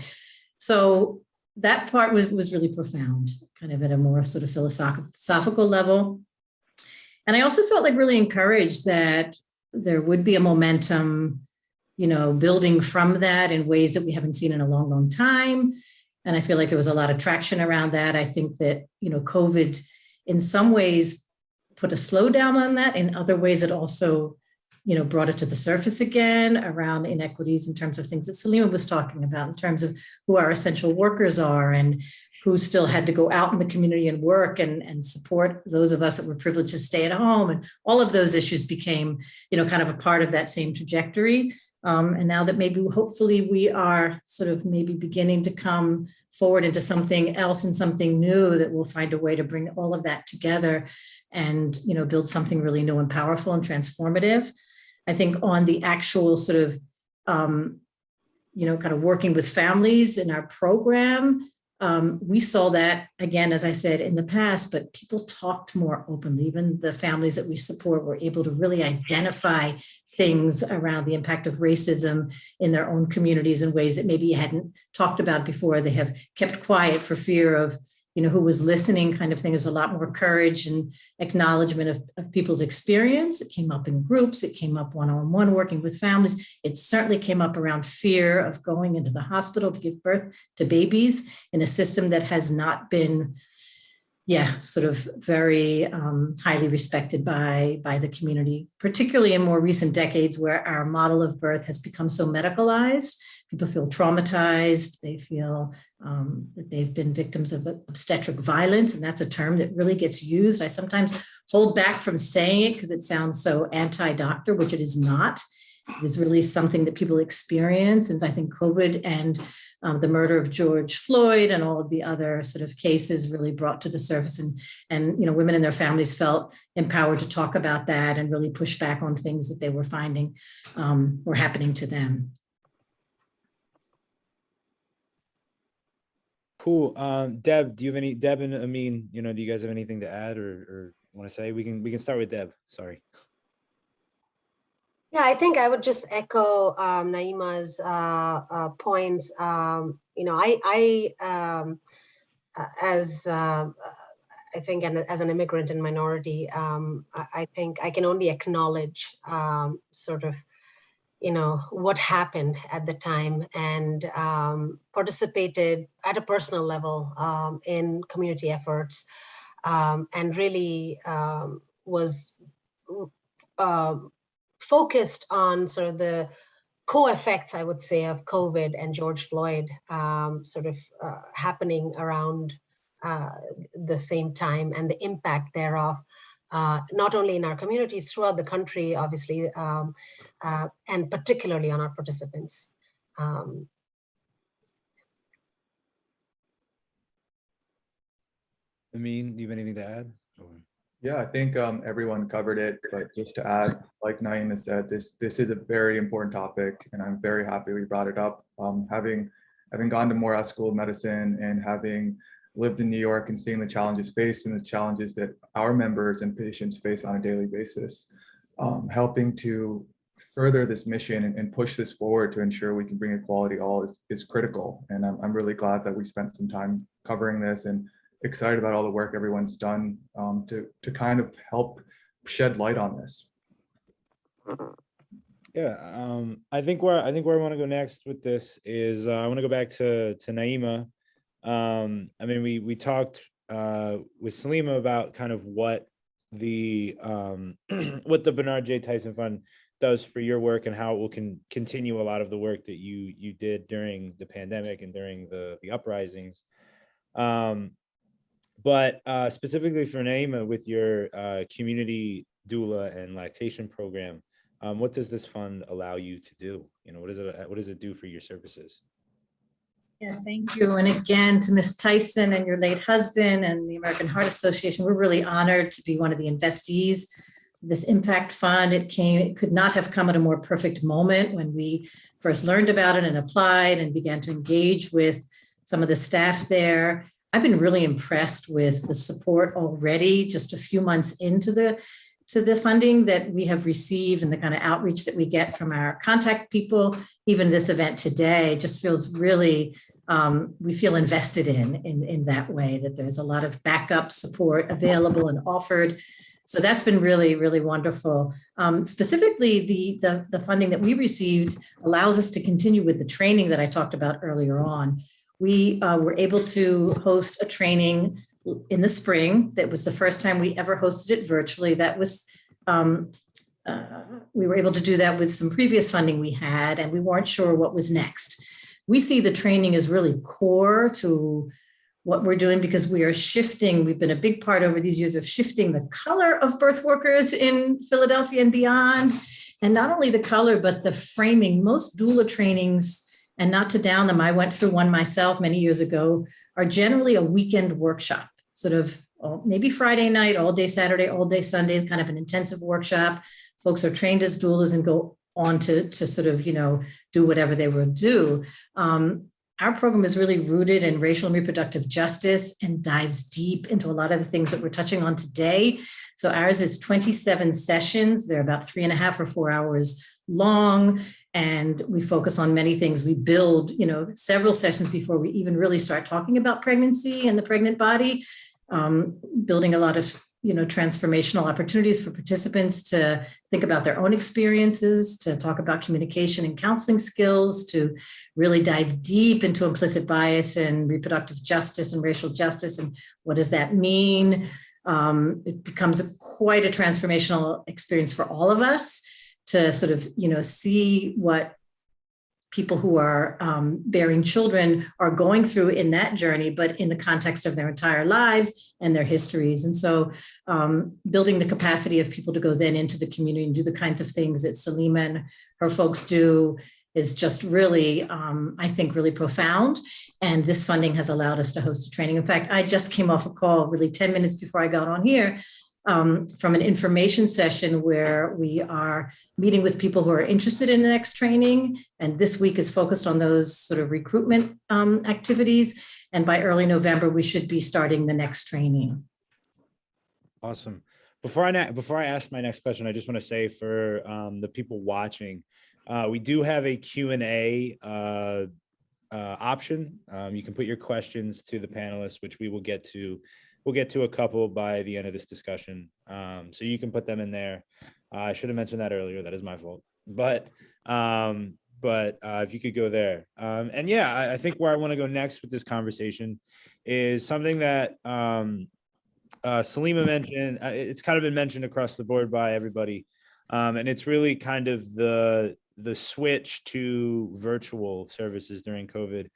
S5: So that part was really profound, kind of at a more sort of philosophical level. And I also felt like really encouraged that there would be a momentum, building from that in ways that we haven't seen in a long, long time. And I feel like there was a lot of traction around that. I think that, COVID in some ways put a slowdown on that. In other ways, it also, brought it to the surface again around inequities in terms of things that Salima was talking about, in terms of who our essential workers are and who still had to go out in the community and work and support those of us that were privileged to stay at home. And all of those issues became, kind of a part of that same trajectory. And now that maybe hopefully we are sort of maybe beginning to come forward into something else and something new, that we'll find a way to bring all of that together and, build something really new and powerful and transformative. I think on the actual sort of, kind of working with families in our program, we saw that, again, as I said in the past, but people talked more openly. Even the families that we support were able to really identify things around the impact of racism in their own communities in ways that maybe you hadn't talked about before. They have kept quiet for fear of, who was listening, kind of thing. There's a lot more courage and acknowledgement of people's experience. It came up in groups. It came up one-on-one working with families. It certainly came up around fear of going into the hospital to give birth to babies in a system that has not been, sort of very highly respected by the community, particularly in more recent decades where our model of birth has become so medicalized. People feel traumatized. They feel that they've been victims of obstetric violence, and that's a term that really gets used. I sometimes hold back from saying it because it sounds so anti-doctor, which it is not. It is really something that people experience. And I think COVID and the murder of George Floyd and all of the other sort of cases really brought to the surface, and women and their families felt empowered to talk about that and really push back on things that they were finding were happening to them.
S1: Cool. Deb, Deb and Amin, do you guys have anything to add or want to say? We can start with Deb. Sorry.
S6: Yeah, I think I would just echo Naima's points. I think, and as an immigrant and minority, I think I can only acknowledge sort of, what happened at the time, and participated at a personal level in community efforts, and really was focused on sort of the co-effects, I would say, of COVID and George Floyd happening around the same time and the impact thereof, not only in our communities throughout the country, obviously, and particularly on our participants.
S1: Amin, do you have anything to add?
S7: Yeah, I think everyone covered it, but just to add, like Naima said, this is a very important topic, and I'm very happy we brought it up. Having gone to Morehouse School of Medicine and having lived in New York and seeing the challenges faced and the challenges that our members and patients face on a daily basis, helping to further this mission and push this forward to ensure we can bring equality all is critical. And I'm really glad that we spent some time covering this, and excited about all the work everyone's done to kind of help shed light on this.
S1: Yeah, I think where I want to go next with this is I want to go back to Naima. I mean, we talked with Salima about kind of what the what the Bernard J. Tyson Fund does for your work and how it will continue a lot of the work that you did during the pandemic and during the uprisings. But specifically for Naima, with your community doula and lactation program, what does this fund allow you to do? You know, what does it do for your services?
S5: Yeah, thank you. And again, to Ms. Tyson and your late husband and the American Heart Association, we're really honored to be one of the investees of this impact fund. It could not have come at a more perfect moment when we first learned about it and applied and began to engage with some of the staff there. I've been really impressed with the support already, just a few months into the funding that we have received and the kind of outreach that we get from our contact people. Even this event today just feels really, we feel invested in that way, that there's a lot of backup support available and offered. So that's been really, really wonderful. Specifically, the funding that we received allows us to continue with the training that I talked about earlier on. We were able to host a training in the spring. That was the first time we ever hosted it virtually. That was, we were able to do that with some previous funding we had, and we weren't sure what was next. We see the training as really core to what we're doing because we are shifting. We've been a big part over these years of shifting the color of birth workers in Philadelphia and beyond. And not only the color, but the framing. Most doula trainings, and not to down them, I went through one myself many years ago, are generally a weekend workshop, sort of maybe Friday night, all day Saturday, all day Sunday, kind of an intensive workshop. Folks are trained as doulas and go on to sort of, do whatever they will do. Our program is really rooted in racial and reproductive justice and dives deep into a lot of the things that we're touching on today. So ours is 27 sessions. They're about 3.5 or 4 hours long. And we focus on many things. We build, several sessions before we even really start talking about pregnancy and the pregnant body, building a lot of, transformational opportunities for participants to think about their own experiences, to talk about communication and counseling skills, to really dive deep into implicit bias and reproductive justice and racial justice. And what does that mean? It becomes quite a transformational experience for all of us to sort of, see what people who are bearing children are going through in that journey, but in the context of their entire lives and their histories. And so building the capacity of people to go then into the community and do the kinds of things that Salima and her folks do is just really, I think, really profound. And this funding has allowed us to host a training. In fact, I just came off a call really 10 minutes before I got on here from an information session where we are meeting with people who are interested in the next training. And this week is focused on those sort of recruitment activities. And by early November, we should be starting the next training.
S1: Awesome. Before I ask my next question, I just want to say for the people watching, we do have a Q&A option. You can put your questions to the panelists, which we will get to. We'll get to a couple by the end of this discussion. So you can put them in there. I should have mentioned that earlier. That is my fault. But if you could go there. And yeah, I think where I want to go next with this conversation is something that Salima mentioned. It's kind of been mentioned across the board by everybody. And it's really kind of the switch to virtual services during COVID.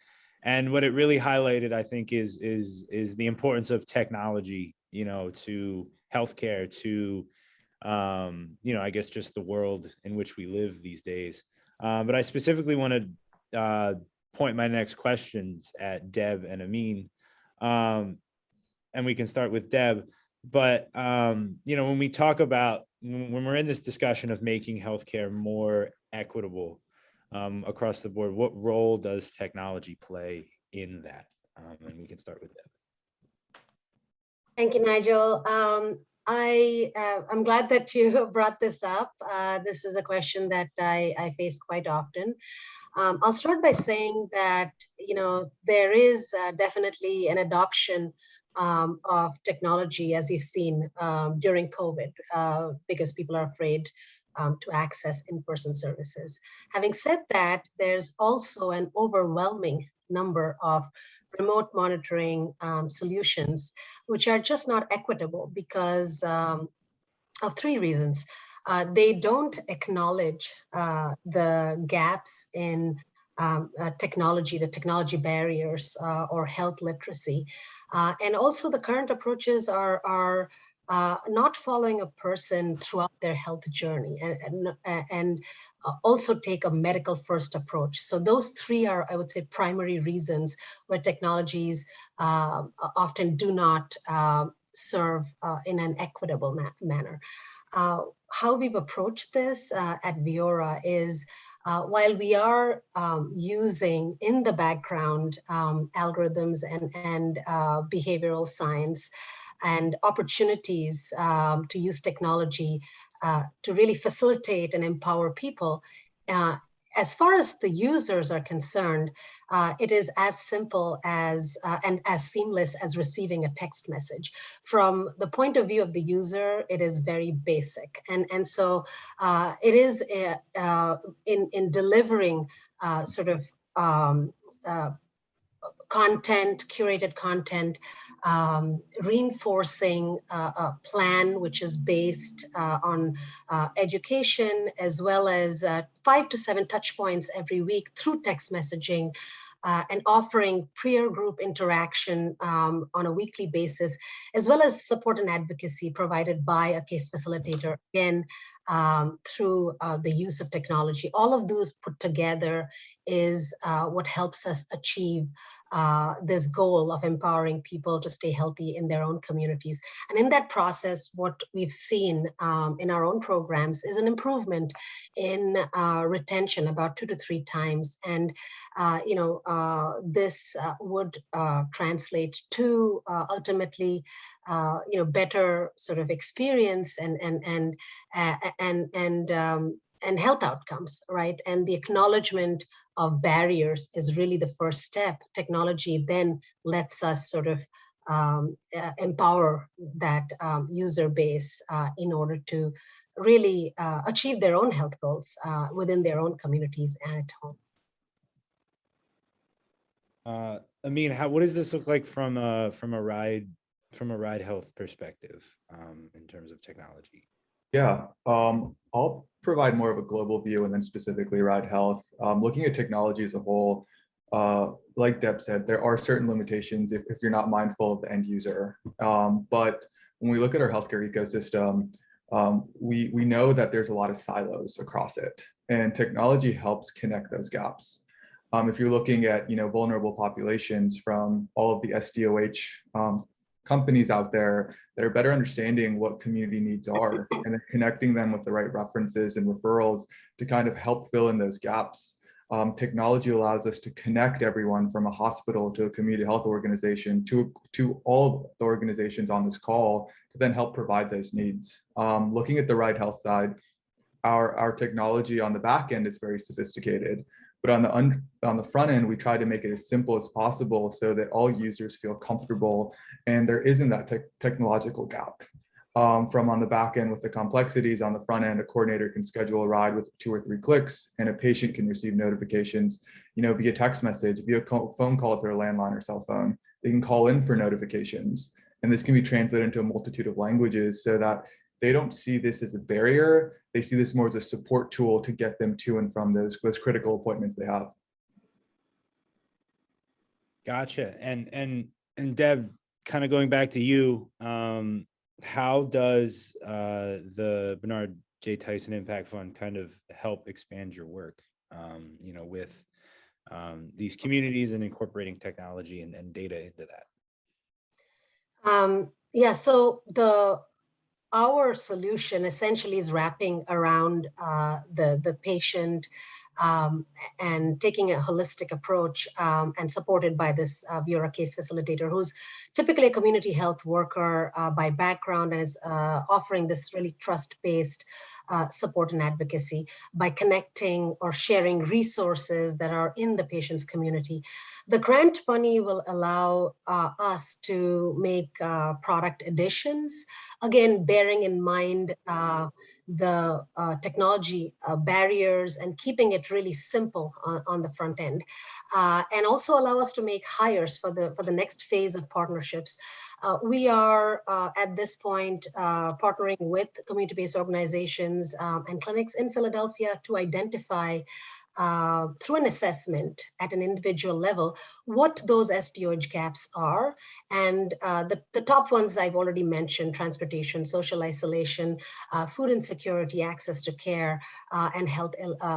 S1: And what it really highlighted, I think, is the importance of technology, to healthcare, to I guess just the world in which we live these days. But I specifically want to point my next questions at Deb and Amin, and we can start with Deb. But when we talk about, when we're in this discussion of making healthcare more equitable across the board, what role does technology play in that? And we can start with Deb.
S6: Thank you, Nigel. I'm glad that you brought this up. This is a question that I face quite often. I'll start by saying that, there is definitely an adoption of technology, as we've seen during COVID, because people are afraid to access in-person services. Having said that, there's also an overwhelming number of remote monitoring solutions, which are just not equitable because of three reasons. They don't acknowledge the gaps in technology, the technology barriers or health literacy. And also the current approaches are not following a person throughout their health journey and also take a medical first approach. So those three are, I would say, primary reasons where technologies often do not serve in an equitable manner. How we've approached this at Viora is while we are using in the background algorithms and behavioral science and opportunities to use technology to really facilitate and empower people, as far as the users are concerned, it is as simple as and as seamless as receiving a text message. From the point of view of the user, it is very basic. And so it is in delivering sort of content, curated content, reinforcing a plan which is based on education, as well as 5 to 7 touch points every week through text messaging, and offering peer group interaction on a weekly basis, as well as support and advocacy provided by a case facilitator, again, through the use of technology. All of those put together is what helps us achieve this goal of empowering people to stay healthy in their own communities. And in that process, what we've seen in our own programs is an improvement in retention about 2 to 3 times. And this would translate to ultimately better sort of experience and health outcomes, right? And the acknowledgement of barriers is really the first step. Technology then lets us sort of empower that user base in order to really achieve their own health goals within their own communities and at home.
S1: Amin, what does this look like from a ride health perspective in terms of technology?
S7: Yeah, I'll provide more of a global view and then specifically ride health. Looking at technology as a whole, like Deb said, there are certain limitations if you're not mindful of the end user. But when we look at our healthcare ecosystem, we know that there's a lot of silos across it, and technology helps connect those gaps. If you're looking at vulnerable populations from all of the SDOH companies out there that are better understanding what community needs are and then connecting them with the right references and referrals to kind of help fill in those gaps. Technology allows us to connect everyone from a hospital to a community health organization to all of the organizations on this call to then help provide those needs. Looking at the Ride Health side, our technology on the back end is very sophisticated. But on the front end, we try to make it as simple as possible so that all users feel comfortable and there isn't that technological gap. From on the back end with the complexities, on the front end, a coordinator can schedule a ride with 2 or 3 clicks, and a patient can receive notifications, via text message, via phone call to their landline or cell phone. They can call in for notifications, and this can be translated into a multitude of languages so that they don't see this as a barrier. They see this more as a support tool to get them to and from those critical appointments they have.
S1: Gotcha. And Deb, kind of going back to you, how does the Bernard J. Tyson Impact Fund kind of help expand your work, with these communities and incorporating technology and data into that?
S6: Yeah, so our solution essentially is wrapping around the patient and taking a holistic approach, and supported by this Bureau case facilitator, who's typically a community health worker by background, and is offering this really trust-based support and advocacy by connecting or sharing resources that are in the patient's community. The grant money will allow us to make product additions, again, bearing in mind the technology barriers and keeping it really simple on the front end, and also allow us to make hires for the next phase of partnerships. We are at this point partnering with community-based organizations and clinics in Philadelphia to identify through an assessment at an individual level what those SDOH gaps are. And the top ones I've already mentioned: transportation, social isolation, food insecurity, access to care, and health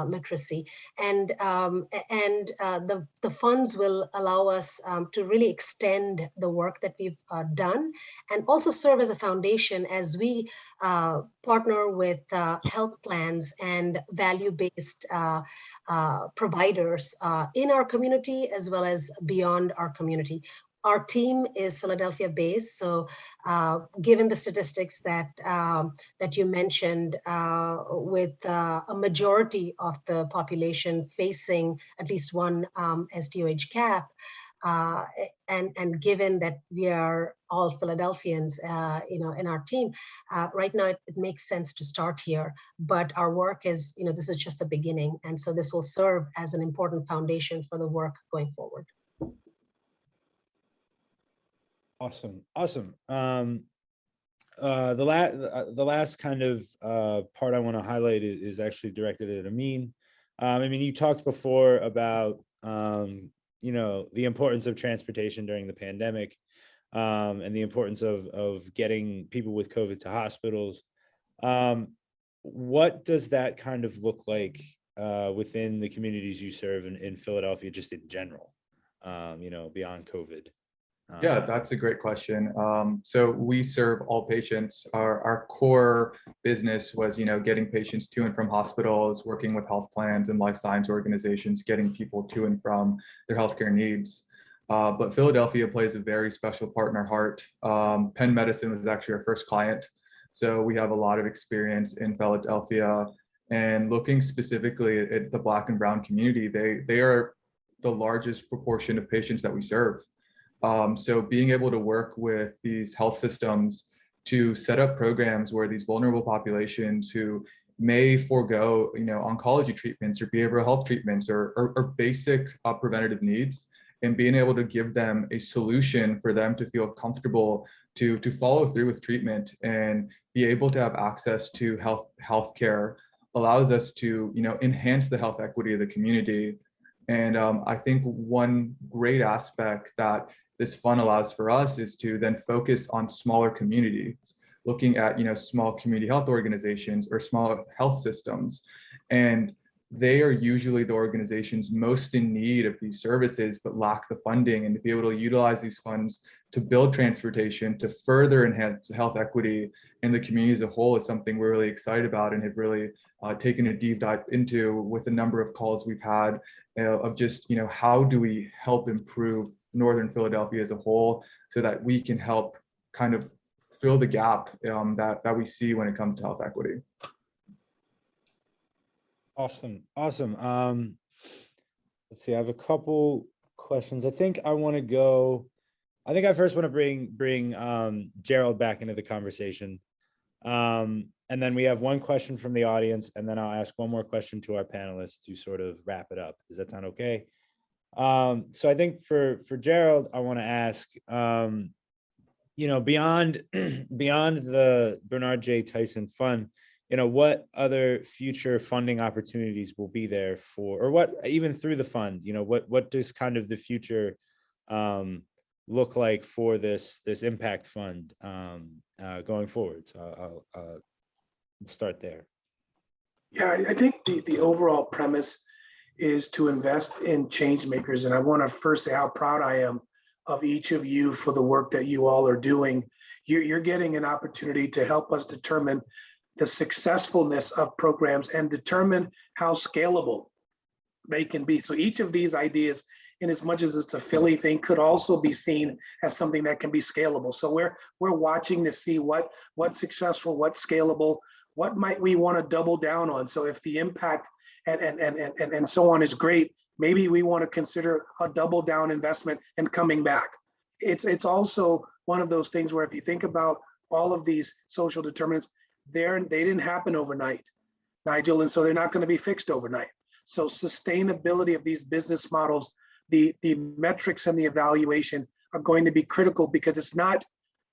S6: literacy. And the funds will allow us to really extend the work that we've done, and also serve as a foundation as we partner with health plans and value-based providers in our community as well as beyond our community. Our team is Philadelphia based, so given the statistics that you mentioned, with a majority of the population facing at least one SDOH gap, and given that we are all Philadelphians, in our team, right now it makes sense to start here. But our work is, this is just the beginning, and so this will serve as an important foundation for the work going forward.
S1: Awesome. The last kind of part I want to highlight is actually directed at Amin. You talked before about the importance of transportation during the pandemic, and the importance of getting people with COVID to hospitals. What does that kind of look like within the communities you serve in Philadelphia, just in general, beyond COVID?
S7: Yeah, that's a great question. So we serve all patients. Our core business was, getting patients to and from hospitals, working with health plans and life science organizations, getting people to and from their healthcare needs. But Philadelphia plays a very special part in our heart. Penn Medicine was actually our first client. So we have a lot of experience in Philadelphia, and looking specifically at the Black and Brown community, they are the largest proportion of patients that we serve. So being able to work with these health systems to set up programs where these vulnerable populations who may forego, oncology treatments or behavioral health treatments or basic preventative needs, and being able to give them a solution for them to feel comfortable to follow through with treatment and be able to have access to healthcare allows us to, enhance the health equity of the community. And I think one great aspect that this fund allows for us is to then focus on smaller communities, looking at, small community health organizations or small health systems. And they are usually the organizations most in need of these services, but lack the funding. And to be able to utilize these funds to build transportation, to further enhance health equity in the community as a whole is something we're really excited about and have really taken a deep dive into with a number of calls we've had of just, how do we help improve Northern Philadelphia as a whole so that we can help kind of fill the gap that we see when it comes to health equity.
S1: Awesome. Let's see, I have a couple questions. I think I first want to bring Gerald back into the conversation. And then we have one question from the audience, and then I'll ask one more question to our panelists to sort of wrap it up. Does that sound okay? So I think for Gerald, I want to ask, beyond the Bernard J. Tyson Fund, what other future funding opportunities will be there for, or what even through the fund, what does kind of the future look like for this impact fund going forward? So I'll start there.
S3: Yeah, I think the overall premise is to invest in change makers. And I want to first say how proud I am of each of you for the work that you all are doing. You're getting an opportunity to help us determine the successfulness of programs and determine how scalable they can be. So each of these ideas, in as much as it's a Philly thing, could also be seen as something that can be scalable. So we're watching to see what's successful, what's scalable, what might we want to double down on. So if the impact and so on is great, maybe we want to consider a double down investment and coming back. It's also one of those things where if you think about all of these social determinants, they didn't happen overnight, Nigel, and so they're not going to be fixed overnight. So sustainability of these business models, the metrics and the evaluation are going to be critical, because it's not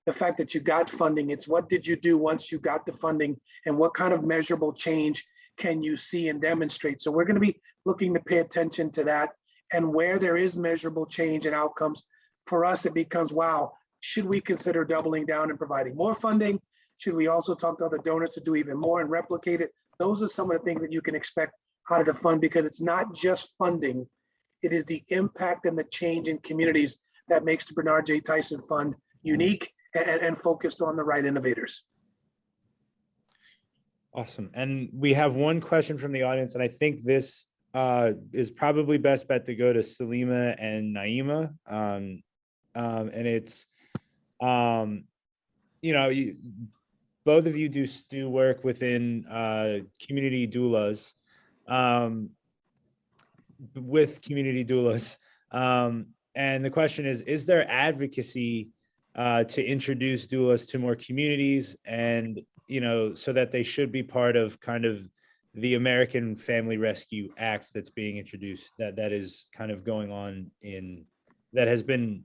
S3: the fact that you got funding, it's what did you do once you got the funding, and what kind of measurable change can you see and demonstrate. So we're going to be looking to pay attention to that, and where there is measurable change and outcomes, for us it becomes, wow, should we consider doubling down and providing more funding? Should we also talk to other donors to do even more and replicate it? Those are some of the things that you can expect out of the fund, because it's not just funding, it is the impact and the change in communities that makes the Bernard J. Tyson Fund unique and focused on the right innovators.
S1: Awesome. And we have one question from the audience, and I think this is probably best bet to go to Salima and Naima. And it's, both of you do work within community doulas, and the question is there advocacy to introduce doulas to more communities, and so that they should be part of kind of the American Family Rescue Act that's being introduced, that is kind of going on that has been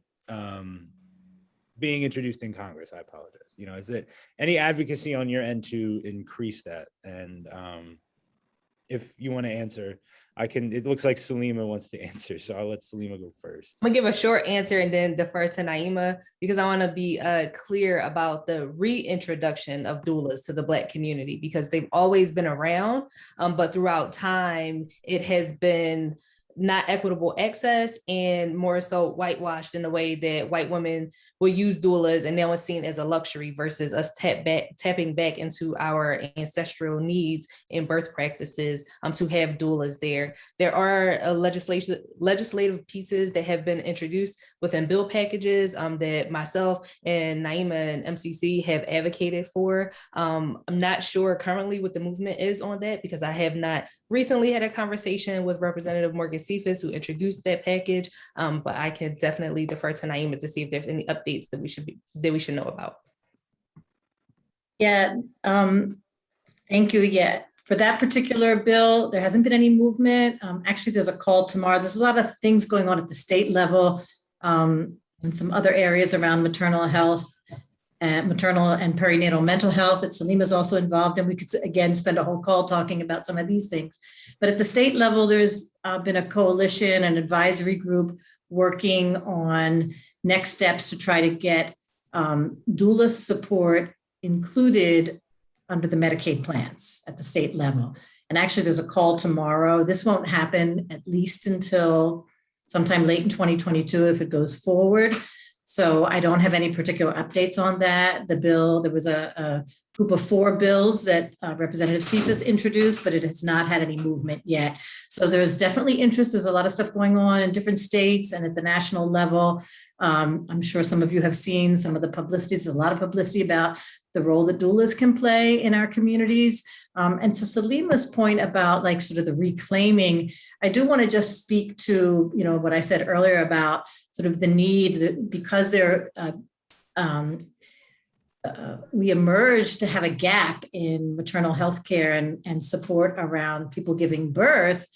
S1: being introduced in Congress. I apologize. Is there any advocacy on your end to increase that? And if you want to answer, I can. It looks like Salima wants to answer, so I'll let Salima go first.
S4: I'm gonna give a short answer and then defer to Naima, because I want to be clear about the reintroduction of doulas to the Black community, because they've always been around, but throughout time, it has been not equitable access and more so whitewashed in a way that white women will use doulas, and now it's seen as a luxury versus us tapping back into our ancestral needs and birth practices to have doulas there. There are legislative pieces that have been introduced within bill packages that myself and Naima and MCC have advocated for. I'm not sure currently what the movement is on that, because I have not recently had a conversation with Representative Morgan Cephas, who introduced that package, but I can definitely defer to Naima to see if there's any updates that we should know about.
S5: Yeah, thank you. Yeah, for that particular bill, there hasn't been any movement. Actually, there's a call tomorrow. There's a lot of things going on at the state level and some other areas around maternal health and maternal and perinatal mental health that Salima's also involved in. We could, again, spend a whole call talking about some of these things. But at the state level, there's been a coalition, an advisory group working on next steps to try to get doula support included under the Medicaid plans at the state level. And actually, there's a call tomorrow. This won't happen at least until sometime late in 2022 if it goes forward. So I don't have any particular updates on that. The bill, there was a group of 4 bills that Representative Cephas introduced, but it has not had any movement yet. So there's definitely interest. There's a lot of stuff going on in different states and at the national level. I'm sure some of you have seen some of the publicity. There's a lot of publicity about the role that doulas can play in our communities. And to Salima's point about like sort of the reclaiming, I do want to just speak to, what I said earlier about sort of the need, because we emerged to have a gap in maternal health care and support around people giving birth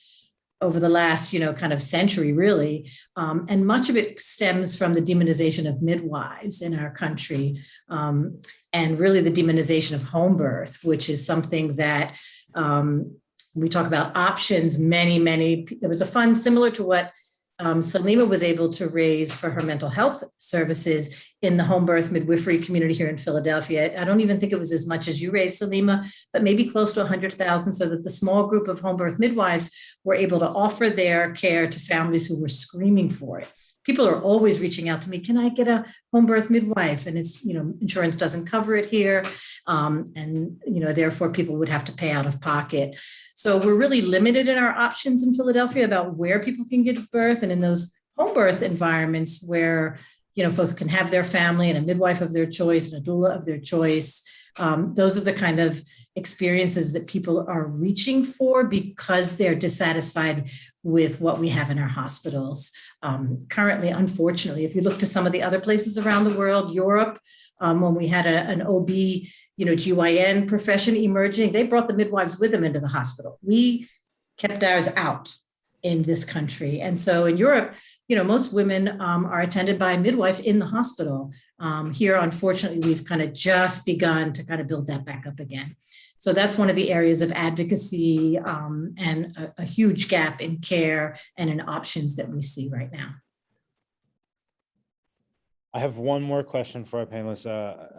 S5: over the last, kind of century, really. And much of it stems from the demonization of midwives in our country, and really the demonization of home birth, which is something that we talk about options, there was a fund similar to what Salima was able to raise for her mental health services in the home birth midwifery community here in Philadelphia. I don't even think it was as much as you raised, Salima, but maybe close to 100,000, so that the small group of home birth midwives were able to offer their care to families who were screaming for it. People are always reaching out to me, can I get a home birth midwife? And it's, insurance doesn't cover it here. And therefore people would have to pay out of pocket. So we're really limited in our options in Philadelphia about where people can give birth. And in those home birth environments where, folks can have their family and a midwife of their choice and a doula of their choice, those are the kind of experiences that people are reaching for because they're dissatisfied with what we have in our hospitals. Currently, unfortunately, if you look to some of the other places around the world, Europe, when we had an OB, GYN profession emerging, they brought the midwives with them into the hospital. We kept ours out in this country. And so in Europe, most women are attended by a midwife in the hospital. Here, unfortunately, we've kind of just begun to kind of build that back up again. So that's one of the areas of advocacy and a huge gap in care and in options that we see right now.
S1: I have one more question for our panelists.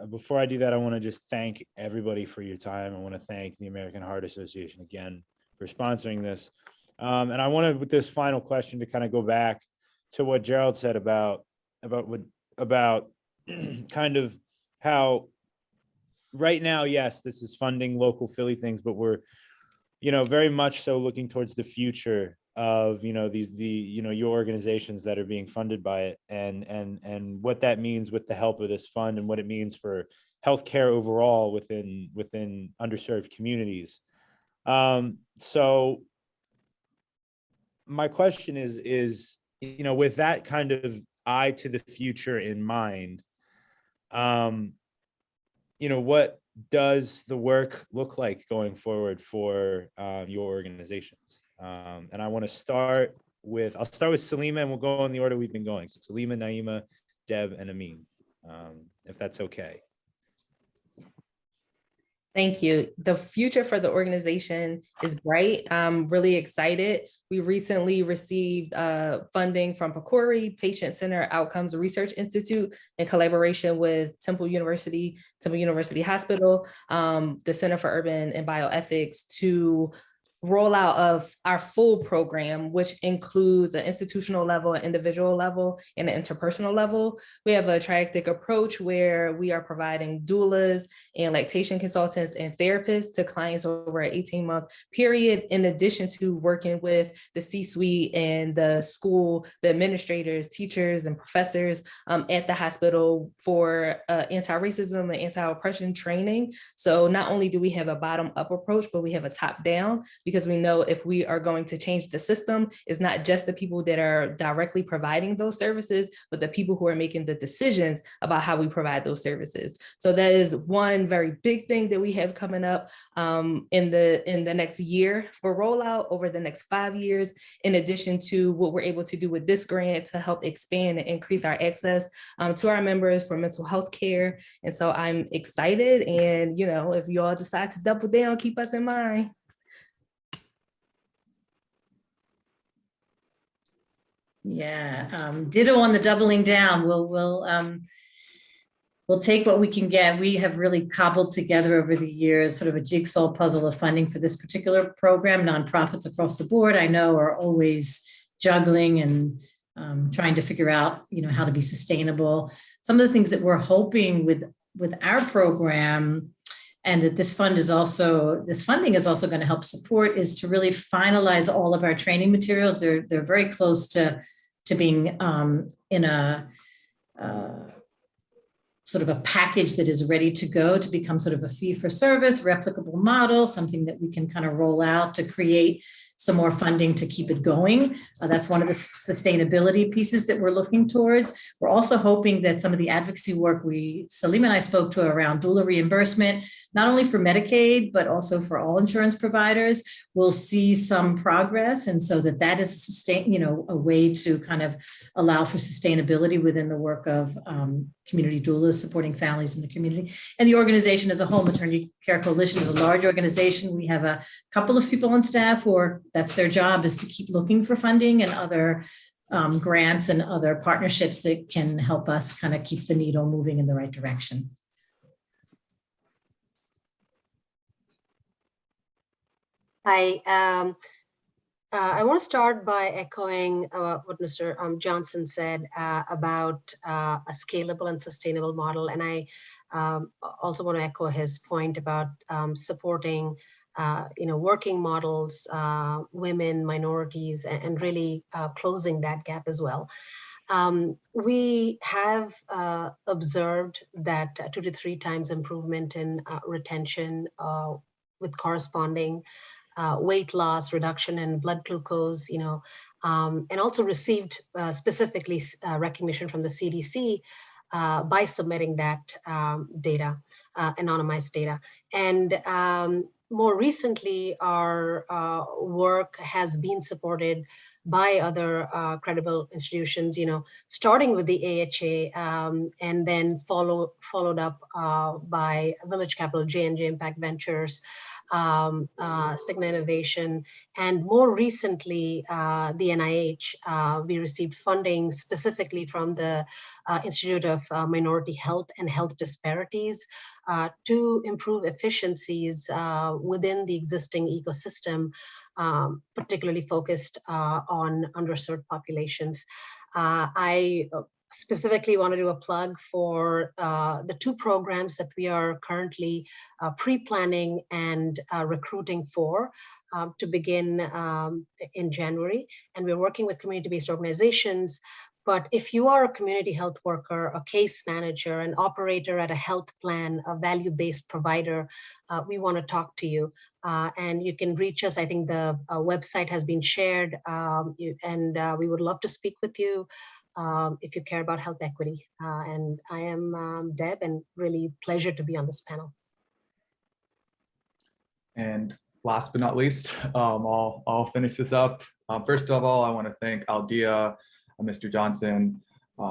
S1: Before I do that, I want to just thank everybody for your time. I want to thank the American Heart Association again for sponsoring this. And I wanted, with this final question, to kind of go back to what Gerald said about kind of how right now, yes, this is funding local Philly things, but we're, very much so looking towards the future of, your organizations that are being funded by it, and what that means with the help of this fund, and what it means for healthcare overall within underserved communities. So my question is, with that kind of eye to the future in mind, what does the work look like going forward for your organizations? And I want to start with Salima, and we'll go in the order we've been going. So Salima, Naima, Deb, and Amin, if that's okay.
S4: Thank you. The future for the organization is bright. I'm really excited. We recently received funding from PCORI, Patient Centered Outcomes Research Institute, in collaboration with Temple University Hospital, the Center for Urban and Bioethics, to rollout of our full program, which includes an institutional level, an individual level, and an interpersonal level. We have a triadic approach where we are providing doulas and lactation consultants and therapists to clients over an 18-month period, in addition to working with the C-suite and the school, the administrators, teachers, and professors at the hospital for anti-racism and anti-oppression training. So not only do we have a bottom-up approach, but we have a top-down, because we know if we are going to change the system, it's not just the people that are directly providing those services, but the people who are making the decisions about how we provide those services. So that is one very big thing that we have coming up in the next year for rollout, over the next 5 years, in addition to what we're able to do with this grant to help expand and increase our access to our members for mental health care. And so I'm excited, and if you all decide to double down, keep us in mind.
S5: Yeah, ditto on the doubling down. We'll take what we can get. We have really cobbled together over the years sort of a jigsaw puzzle of funding for this particular program. Nonprofits across the board, I know, are always juggling and trying to figure out, how to be sustainable. Some of the things that we're hoping with our program, and that this funding is also going to help support, is to really finalize all of our training materials. They're very close to being in a sort of a package that is ready to go to become sort of a fee for service, replicable model, something that we can kind of roll out to create some more funding to keep it going. That's one of the sustainability pieces that we're looking towards. We're also hoping that some of the advocacy work Salima and I spoke to around doula reimbursement, not only for Medicaid, but also for all insurance providers, will see some progress. And so that is a way to kind of allow for sustainability within the work of community doulas supporting families in the community. And the organization as a whole, Maternity Care Coalition, is a large organization. We have a couple of people on staff that's their job, is to keep looking for funding and other grants and other partnerships that can help us kind of keep the needle moving in the right direction.
S6: Hi, I want to start by echoing what Mr. Johnson said about a scalable and sustainable model. And I also want to echo his point about supporting working models, women, minorities, and really closing that gap as well. We have observed that 2 to 3 times improvement in retention with corresponding weight loss, reduction in blood glucose, and also received specifically recognition from the CDC by submitting that data, anonymized data. And more recently, our work has been supported by other credible institutions, starting with the AHA, and then followed up by Village Capital, J&J Impact Ventures, Cigna Innovation, and more recently, the NIH. We received funding specifically from the Institute of Minority Health and Health Disparities to improve efficiencies within the existing ecosystem, particularly focused on underserved populations. I specifically want to do a plug for the 2 programs that we are currently pre-planning and recruiting for to begin in January. And we're working with community-based organizations. But if you are a community health worker, a case manager, an operator at a health plan, a value-based provider, we want to talk to you. And you can reach us. I think the website has been shared, and we would love to speak with you if you care about health equity. And I am Deb, and really pleasure to be on this panel.
S7: And last but not least, I'll finish this up. First of all, I want to thank Aldea, Mr. Johnson,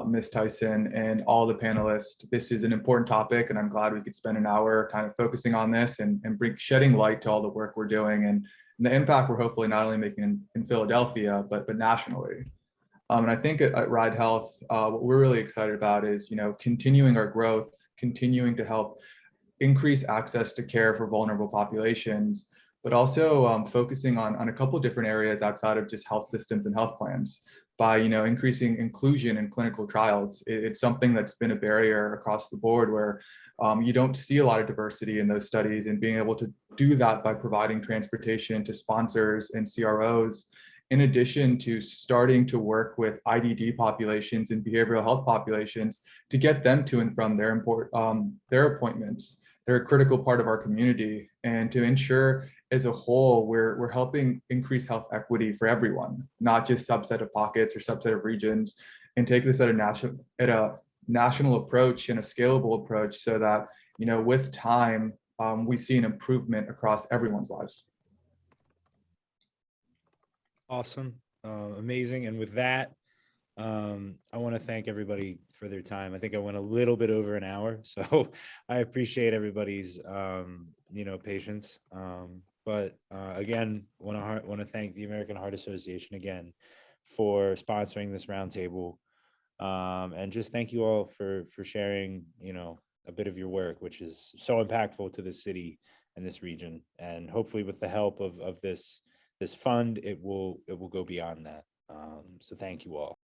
S7: Ms. Tyson, and all the panelists. This is an important topic, and I'm glad we could spend an hour kind of focusing on this and shedding light to all the work we're doing and the impact we're hopefully not only making in Philadelphia, but nationally. And I think at Ride Health, what we're really excited about is, continuing our growth, continuing to help increase access to care for vulnerable populations, but also focusing on a couple of different areas outside of just health systems and health plans by, increasing inclusion in clinical trials. It's something that's been a barrier across the board where you don't see a lot of diversity in those studies, and being able to do that by providing transportation to sponsors and CROs, in addition to starting to work with IDD populations and behavioral health populations to get them to and from their appointments. They're a critical part of our community, and to ensure as a whole, we're helping increase health equity for everyone, not just subset of pockets or subset of regions, and take this at a national approach and a scalable approach so that, with time, we see an improvement across everyone's lives.
S1: Awesome. Amazing. And with that, I want to thank everybody for their time. I think I went a little bit over an hour, so I appreciate everybody's, patience. But again, want to thank the American Heart Association again for sponsoring this roundtable, and just thank you all for sharing, a bit of your work, which is so impactful to the city and this region. And hopefully, with the help of this fund, it will go beyond that. So thank you all.